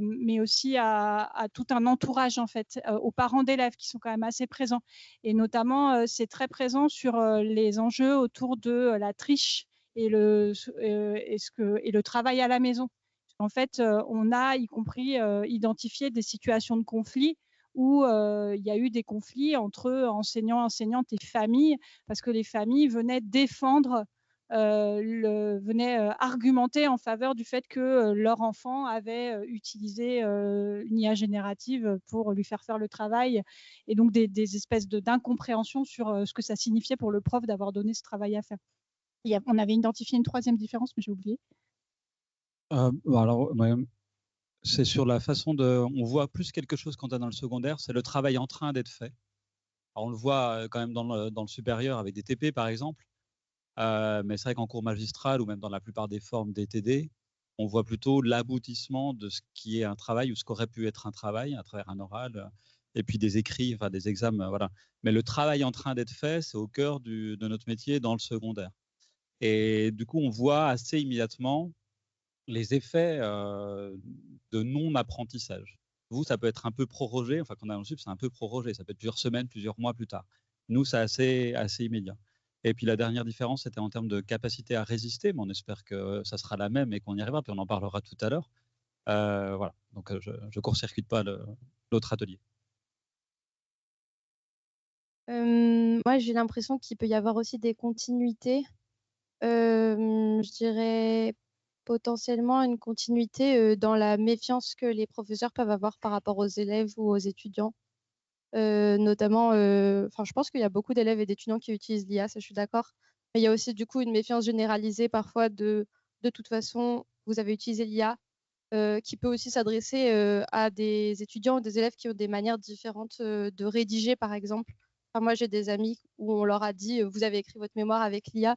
tout un entourage en fait, aux parents d'élèves qui sont quand même assez présents. Et notamment, c'est très présent sur les enjeux autour de la triche et le travail à la maison. En fait, on a y compris identifié des situations de conflit où il y a eu des conflits entre enseignants, enseignantes et familles, parce que les familles venaient défendre, venaient argumenter en faveur du fait que leur enfant avait utilisé une IA générative pour lui faire le travail, et donc des espèces d'incompréhension sur ce que ça signifiait pour le prof d'avoir donné ce travail à faire. On avait identifié une troisième différence, mais j'ai oublié. Alors, c'est sur la façon on voit plus quelque chose quand on est dans le secondaire, c'est le travail en train d'être fait. Alors, on le voit quand même dans le supérieur avec des TP, par exemple. Mais c'est vrai qu'en cours magistral ou même dans la plupart des formes des TD, on voit plutôt l'aboutissement de ce qui est un travail ou ce qu'aurait pu être un travail à travers un oral, et puis des écrits, enfin des examens, voilà. Mais le travail en train d'être fait, c'est au cœur de notre métier dans le secondaire. Et du coup, on voit assez immédiatement les effets de non-apprentissage. Vous, ça peut être un peu prorogé, enfin quand on est dans le sup, c'est un peu prorogé, ça peut être plusieurs semaines, plusieurs mois plus tard. Nous, c'est assez immédiat. Et puis la dernière différence, c'était en termes de capacité à résister, mais on espère que ça sera la même et qu'on y arrivera, puis on en parlera tout à l'heure. Voilà, donc je ne court-circuite pas l'autre atelier. Moi, j'ai l'impression qu'il peut y avoir aussi des continuités. Je dirais potentiellement une continuité dans la méfiance que les professeurs peuvent avoir par rapport aux élèves ou aux étudiants. Notamment, je pense qu'il y a beaucoup d'élèves et d'étudiants qui utilisent l'IA, ça je suis d'accord. Mais il y a aussi du coup une méfiance généralisée parfois de toute façon, vous avez utilisé l'IA, qui peut aussi s'adresser à des étudiants ou des élèves qui ont des manières différentes de rédiger, par exemple. Enfin, moi, j'ai des amis où on leur a dit vous avez écrit votre mémoire avec l'IA,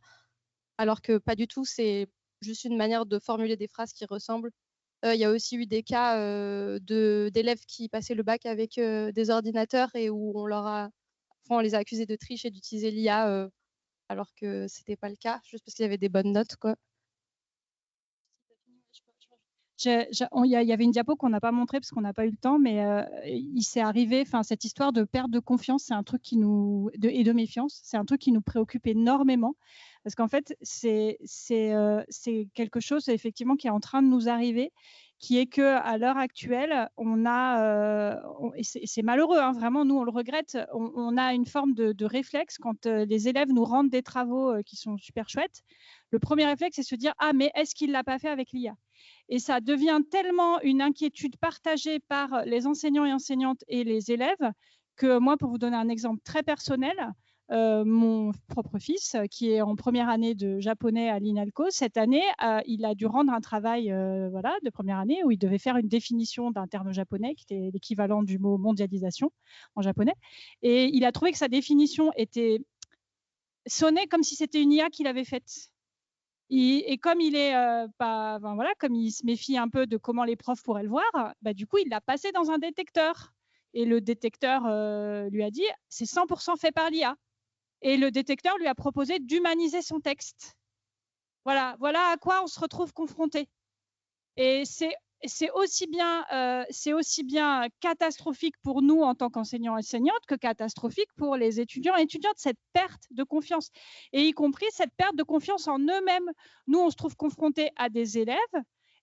alors que pas du tout, c'est juste une manière de formuler des phrases qui ressemblent. Il y a aussi eu des cas d'élèves qui passaient le bac avec des ordinateurs et où on les a accusés de triche et d'utiliser l'IA alors que c'était pas le cas, juste parce qu'il y avait des bonnes notes, quoi. Il y avait une diapo qu'on n'a pas montrée parce qu'on n'a pas eu le temps, mais il s'est arrivé, cette histoire de perte de confiance, c'est un truc et de méfiance, c'est un truc qui nous préoccupe énormément, parce qu'en fait, c'est quelque chose effectivement qui est en train de nous arriver, qui est qu'à l'heure actuelle, on a, et c'est malheureux, hein, vraiment, nous on le regrette, on a une forme de réflexe quand les élèves nous rendent des travaux qui sont super chouettes. Le premier réflexe, c'est se dire « Ah, mais est-ce qu'il ne l'a pas fait avec l'IA ?» Et ça devient tellement une inquiétude partagée par les enseignants et enseignantes et les élèves que moi, pour vous donner un exemple très personnel, mon propre fils, qui est en première année de japonais à l'INALCO, cette année, il a dû rendre un travail de première année où il devait faire une définition d'un terme japonais qui était l'équivalent du mot mondialisation en japonais. Et il a trouvé que sa définition sonnait comme si c'était une IA qu'il avait faite. Et comme il est comme il se méfie un peu de comment les profs pourraient le voir, du coup, il l'a passé dans un détecteur. Et le détecteur lui a dit « c'est 100% fait par l'IA ». Et le détecteur lui a proposé d'humaniser son texte. Voilà à quoi on se retrouve confronté. Et c'est aussi bien catastrophique pour nous en tant qu'enseignants et enseignantes que catastrophique pour les étudiants et étudiantes, cette perte de confiance, et y compris cette perte de confiance en eux-mêmes. Nous, on se trouve confrontés à des élèves,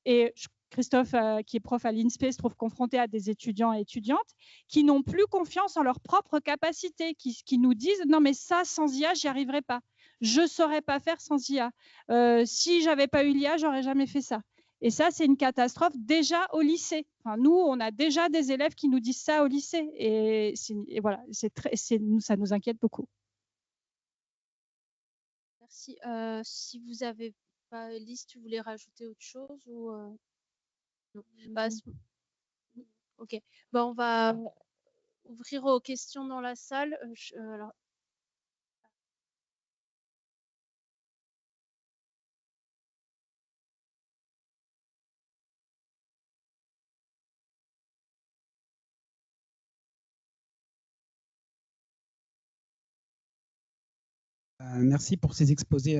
et Christophe, qui est prof à l'INSPE, se trouve confronté à des étudiants et étudiantes qui n'ont plus confiance en leurs propres capacités, qui nous disent « non mais ça, sans IA, j'y arriverai pas. Je ne saurais pas faire sans IA. Si j'avais pas eu l'IA, j'aurais jamais fait ça. » Et ça, c'est une catastrophe déjà au lycée. Enfin, nous, on a déjà des élèves qui nous disent ça au lycée. Et voilà, ça nous inquiète beaucoup. Merci. Si vous n'avez pas liste, vous voulez rajouter autre chose ou non. Ok. On va ouvrir aux questions dans la salle. Alors, merci pour ces exposés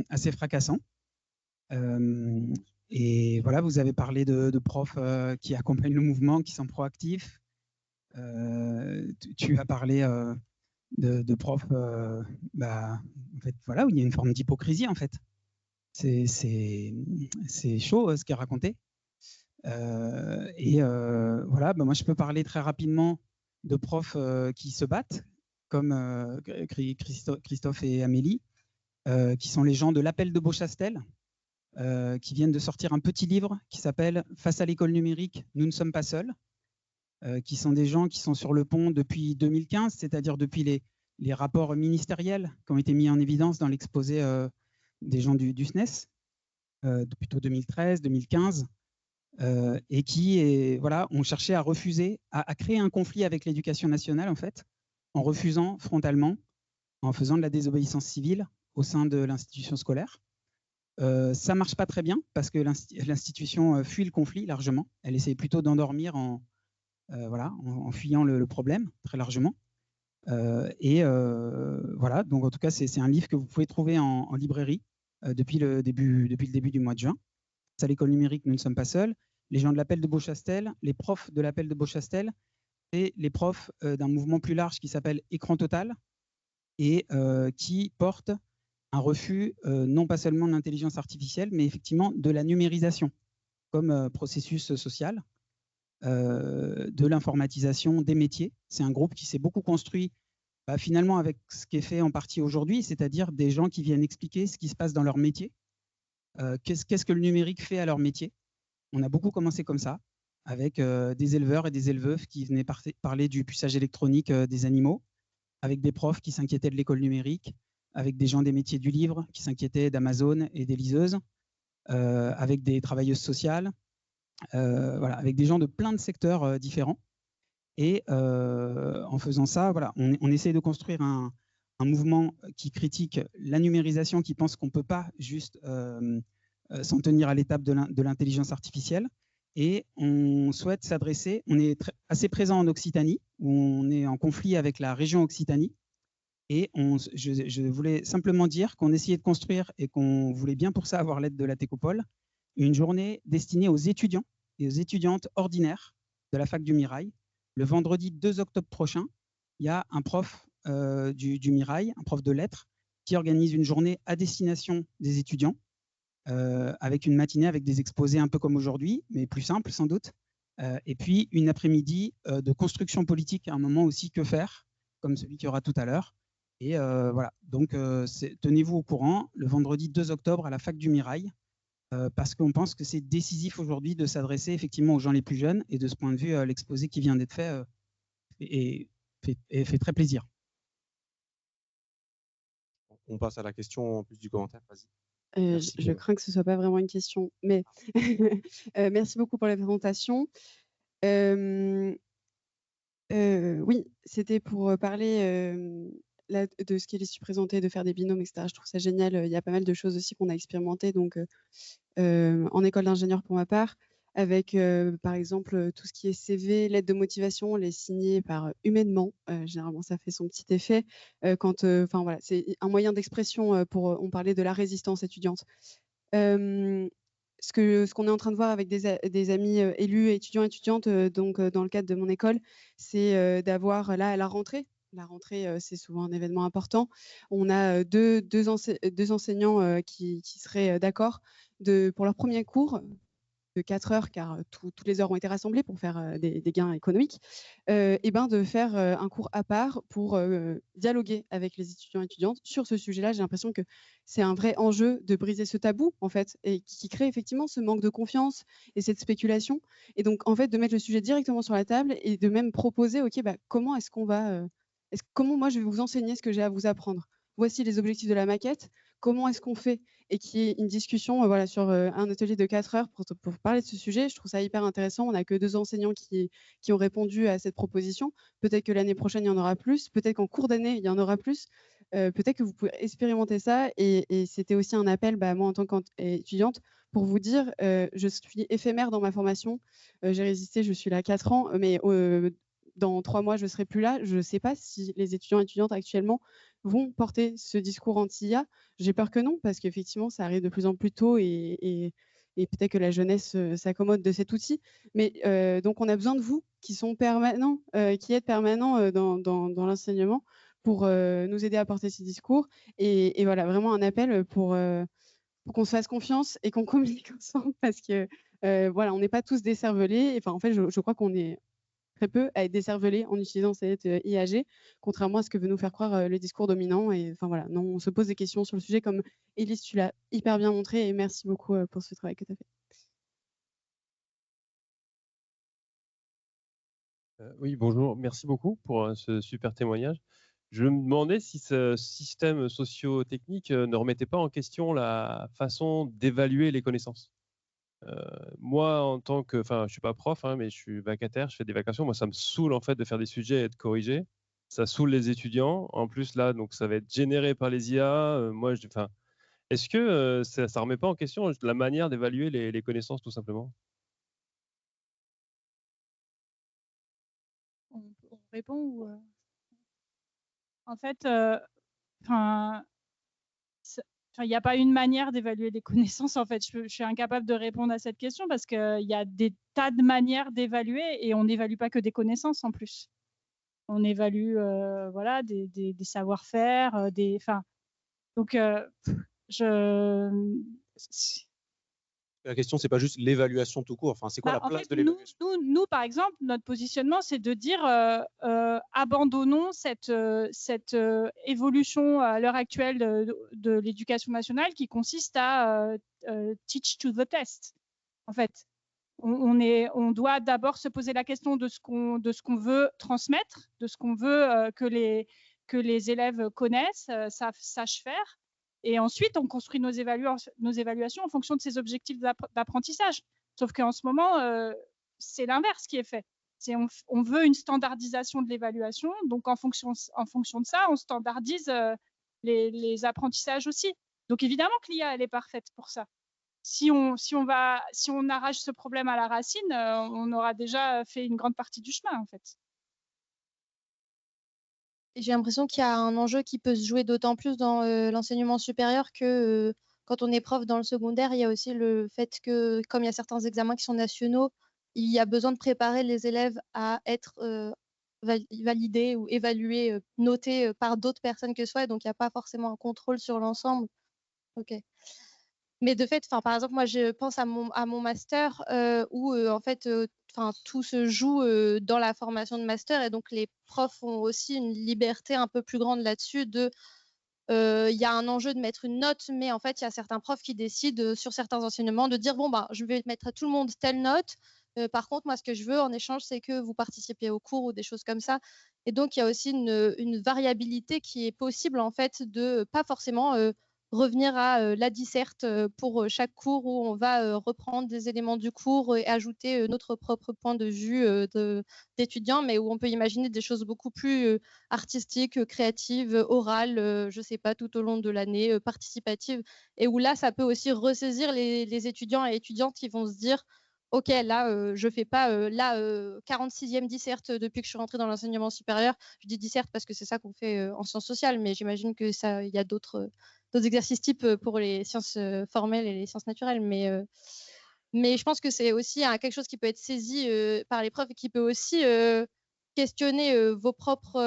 assez fracassants. Et voilà, vous avez parlé de profs qui accompagnent le mouvement, qui sont proactifs. Tu as parlé de profs, en fait, voilà, où il y a une forme d'hypocrisie, en fait. C'est chaud ce qui est raconté. Voilà, moi je peux parler très rapidement de profs qui se battent, comme Christophe et Amélie, qui sont les gens de l'Appel de Beauchastel, qui viennent de sortir un petit livre qui s'appelle « Face à l'école numérique, nous ne sommes pas seuls », qui sont des gens qui sont sur le pont depuis 2015, c'est-à-dire depuis les rapports ministériels qui ont été mis en évidence dans l'exposé des gens du SNES, plutôt 2013, 2015, et qui voilà, ont cherché à refuser, à créer un conflit avec l'éducation nationale, en fait, en refusant frontalement, en faisant de la désobéissance civile au sein de l'institution scolaire. Ça ne marche pas très bien parce que l'institution fuit le conflit largement. Elle essaie plutôt d'endormir voilà, en fuyant le problème très largement. Voilà, donc en tout cas, c'est un livre que vous pouvez trouver en librairie depuis le début du mois de juin. À l'école numérique, nous ne sommes pas seuls. Les gens de l'Appel de Beauchastel, les profs de l'Appel de Beauchastel et les profs d'un mouvement plus large qui s'appelle Écran Total et qui porte un refus non pas seulement de l'intelligence artificielle, mais effectivement de la numérisation comme processus social, de l'informatisation des métiers. C'est un groupe qui s'est beaucoup construit finalement avec ce qui est fait en partie aujourd'hui, c'est-à-dire des gens qui viennent expliquer ce qui se passe dans leur métier, qu'est-ce que le numérique fait à leur métier. On a beaucoup commencé comme ça, avec des éleveurs et des éleveuses qui venaient parler du puçage électronique des animaux, avec des profs qui s'inquiétaient de l'école numérique, avec des gens des métiers du livre qui s'inquiétaient d'Amazon et des liseuses, avec des travailleuses sociales, voilà, avec des gens de plein de secteurs différents. Et en faisant ça, voilà, on essaie de construire un mouvement qui critique la numérisation, qui pense qu'on ne peut pas juste s'en tenir à l'étape de l'intelligence artificielle. Et on souhaite s'adresser, on est assez présent en Occitanie, où on est en conflit avec la région Occitanie. Et je voulais simplement dire qu'on essayait de construire et qu'on voulait bien pour ça avoir l'aide de la Técopole, une journée destinée aux étudiants et aux étudiantes ordinaires de la fac du Mirail. Le vendredi 2 octobre prochain, il y a un prof du Mirail, un prof de lettres, qui organise une journée à destination des étudiants, avec une matinée avec des exposés un peu comme aujourd'hui, mais plus simple sans doute, et puis une après-midi de construction politique, à un moment aussi que faire, comme celui qu'il y aura tout à l'heure. Et voilà, donc tenez-vous au courant, le vendredi 2 octobre à la fac du Mirail, parce qu'on pense que c'est décisif aujourd'hui de s'adresser effectivement aux gens les plus jeunes, et de ce point de vue, l'exposé qui vient d'être fait fait très plaisir. On passe à la question en plus du commentaire, vas-y. Je crains que ce ne soit pas vraiment une question, mais merci beaucoup pour la présentation. Oui, c'était pour parler là, de ce qu'il est su présenter, de faire des binômes, etc. Je trouve ça génial. Il y a pas mal de choses aussi qu'on a expérimentées donc, en école d'ingénieur pour ma part, avec par exemple tout ce qui est CV, lettre de motivation, les signer par humainement. Généralement, ça fait son petit effet. Enfin voilà, c'est un moyen d'expression on parlait de la résistance étudiante. Ce qu'on est en train de voir avec des amis élus, étudiants, étudiantes, donc dans le cadre de mon école, c'est d'avoir là à la rentrée. La rentrée, c'est souvent un événement important. On a deux enseignants qui seraient d'accord pour leur premier cours de 4 heures, car toutes les heures ont été rassemblées pour faire des gains économiques, et ben de faire un cours à part pour dialoguer avec les étudiants et étudiantes sur ce sujet-là. J'ai l'impression que c'est un vrai enjeu de briser ce tabou, en fait, et qui crée effectivement ce manque de confiance et cette spéculation. Et donc, en fait, de mettre le sujet directement sur la table et de même proposer, OK, comment est-ce qu'on va... comment moi, je vais vous enseigner ce que j'ai à vous apprendre. Voici les objectifs de la maquette. Comment est-ce qu'on fait? Et qu'il y ait une discussion voilà, sur un atelier de 4 heures pour parler de ce sujet. Je trouve ça hyper intéressant. On n'a que 2 enseignants qui ont répondu à cette proposition. Peut-être que l'année prochaine, il y en aura plus. Peut-être qu'en cours d'année, il y en aura plus. Peut-être que vous pouvez expérimenter ça. Et c'était aussi un appel, moi, en tant qu'étudiante, pour vous dire, je suis éphémère dans ma formation. J'ai résisté, je suis là 4 ans, mais dans 3 mois, je ne serai plus là. Je ne sais pas si les étudiants et étudiantes actuellement vont porter ce discours anti-IA. J'ai peur que non, parce qu'effectivement, ça arrive de plus en plus tôt et peut-être que la jeunesse s'accommode de cet outil. Mais donc, on a besoin de vous qui sont permanents, qui êtes permanents dans l'enseignement pour nous aider à porter ces discours. Et voilà, vraiment un appel pour qu'on se fasse confiance et qu'on communique ensemble, parce que voilà, on n'est pas tous décervelés. Enfin, en fait, je crois qu'on est très peu à être décervelés en utilisant cette IAG, contrairement à ce que veut nous faire croire le discours dominant. Et enfin voilà, non, on se pose des questions sur le sujet, comme Élise, tu l'as hyper bien montré, et merci beaucoup pour ce travail que tu as fait. Oui, bonjour, merci beaucoup pour ce super témoignage. Je me demandais si ce système socio-technique ne remettait pas en question la façon d'évaluer les connaissances. Moi, en tant que, enfin, je suis pas prof, hein, mais je suis vacataire, je fais des vacations. Moi, ça me saoule en fait de faire des sujets et être corrigé. Ça saoule les étudiants. En plus, là, donc ça va être généré par les IA. Enfin, est-ce que ça remet pas en question la manière d'évaluer les connaissances, tout simplement? On répond ou en fait, enfin, il n'y a pas une manière d'évaluer les connaissances. En fait, je suis incapable de répondre à cette question parce qu'il y a des tas de manières d'évaluer et on n'évalue pas que des connaissances en plus. On évalue voilà, des savoir-faire, donc La question, c'est pas juste l'évaluation tout court. Enfin, c'est quoi la place de l'évaluation? Nous, par exemple, notre positionnement, c'est de dire abandonnons cette évolution à l'heure actuelle de l'éducation nationale qui consiste à teach to the test. En fait, on doit d'abord se poser la question de ce qu'on veut transmettre, de ce qu'on veut que les élèves connaissent, sachent faire. Et ensuite, on construit nos évaluations en fonction de ces objectifs d'apprentissage. Sauf qu'en ce moment, c'est l'inverse qui est fait. On veut une standardisation de l'évaluation. Donc, en fonction de ça, on standardise les apprentissages aussi. Donc, évidemment que l'IA, elle est parfaite pour ça. Si on arrache ce problème à la racine, on aura déjà fait une grande partie du chemin, en fait. J'ai l'impression qu'il y a un enjeu qui peut se jouer d'autant plus dans l'enseignement supérieur que quand on est prof dans le secondaire, il y a aussi le fait que, comme il y a certains examens qui sont nationaux, il y a besoin de préparer les élèves à être validés ou évalués, notés par d'autres personnes que soi. Donc, il n'y a pas forcément un contrôle sur l'ensemble. Ok. Mais de fait, par exemple, moi, je pense à mon master où, en fait, tout se joue dans la formation de master et donc les profs ont aussi une liberté un peu plus grande là-dessus il y a un enjeu de mettre une note, mais en fait, il y a certains profs qui décident sur certains enseignements de dire, bon, je vais mettre à tout le monde telle note. Par contre, moi, ce que je veux en échange, c'est que vous participiez au cours ou des choses comme ça. Et donc, il y a aussi une variabilité qui est possible, en fait, de pas forcément revenir à la disserte pour chaque cours où on va reprendre des éléments du cours et ajouter notre propre point de vue d'étudiant, mais où on peut imaginer des choses beaucoup plus artistiques, créatives, orales, je sais pas, tout au long de l'année, participatives, et où là, ça peut aussi ressaisir les étudiants et étudiantes qui vont se dire OK, là, je fais pas la 46e disserte depuis que je suis rentrée dans l'enseignement supérieur. Je dis disserte parce que c'est ça qu'on fait en sciences sociales, mais j'imagine que ça, il y a d'autres exercices types pour les sciences formelles et les sciences naturelles. Mais je pense que c'est aussi quelque chose qui peut être saisi par les profs et qui peut aussi questionner vos propres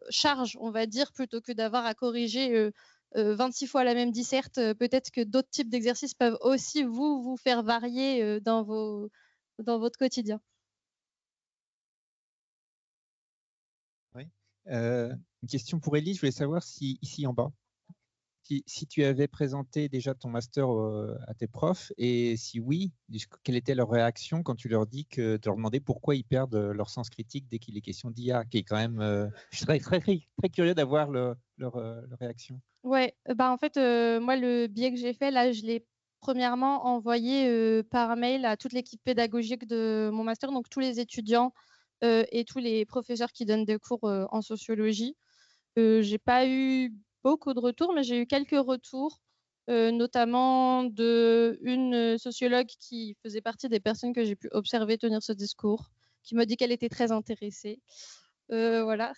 charges, on va dire, plutôt que d'avoir à corriger 26 fois la même disserte. Peut-être que d'autres types d'exercices peuvent aussi vous faire varier dans votre quotidien. Oui. Une question pour Élise. Je voulais savoir si, ici en bas, si tu avais présenté déjà ton master à tes profs et si oui, quelle était leur réaction quand tu leur dis que tu leur demandais pourquoi ils perdent leur sens critique dès qu'il est question d'IA, qui est quand même. Je serais très curieux d'avoir leur réaction. Ouais, en fait, moi, le biais que j'ai fait, là, je l'ai premièrement envoyé par mail à toute l'équipe pédagogique de mon master, donc tous les étudiants et tous les professeurs qui donnent des cours en sociologie. J'ai pas eu beaucoup de retours, mais j'ai eu quelques retours, notamment d'une sociologue qui faisait partie des personnes que j'ai pu observer tenir ce discours, qui m'a dit qu'elle était très intéressée. Voilà.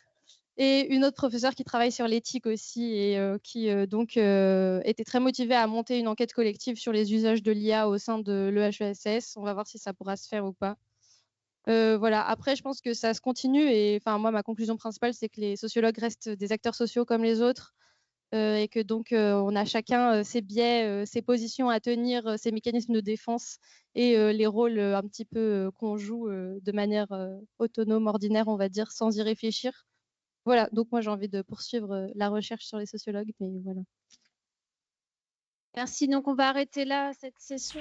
Et une autre professeure qui travaille sur l'éthique aussi et qui donc était très motivée à monter une enquête collective sur les usages de l'IA au sein de l'EHESS. On va voir si ça pourra se faire ou pas. Voilà. Après, je pense que ça se continue et moi, ma conclusion principale, c'est que les sociologues restent des acteurs sociaux comme les autres et que donc on a chacun ses biais, ses positions à tenir, ses mécanismes de défense et les rôles un petit peu qu'on joue de manière autonome, ordinaire, on va dire, sans y réfléchir. Voilà, donc moi j'ai envie de poursuivre la recherche sur les sociologues, mais voilà. Merci, donc on va arrêter là cette session.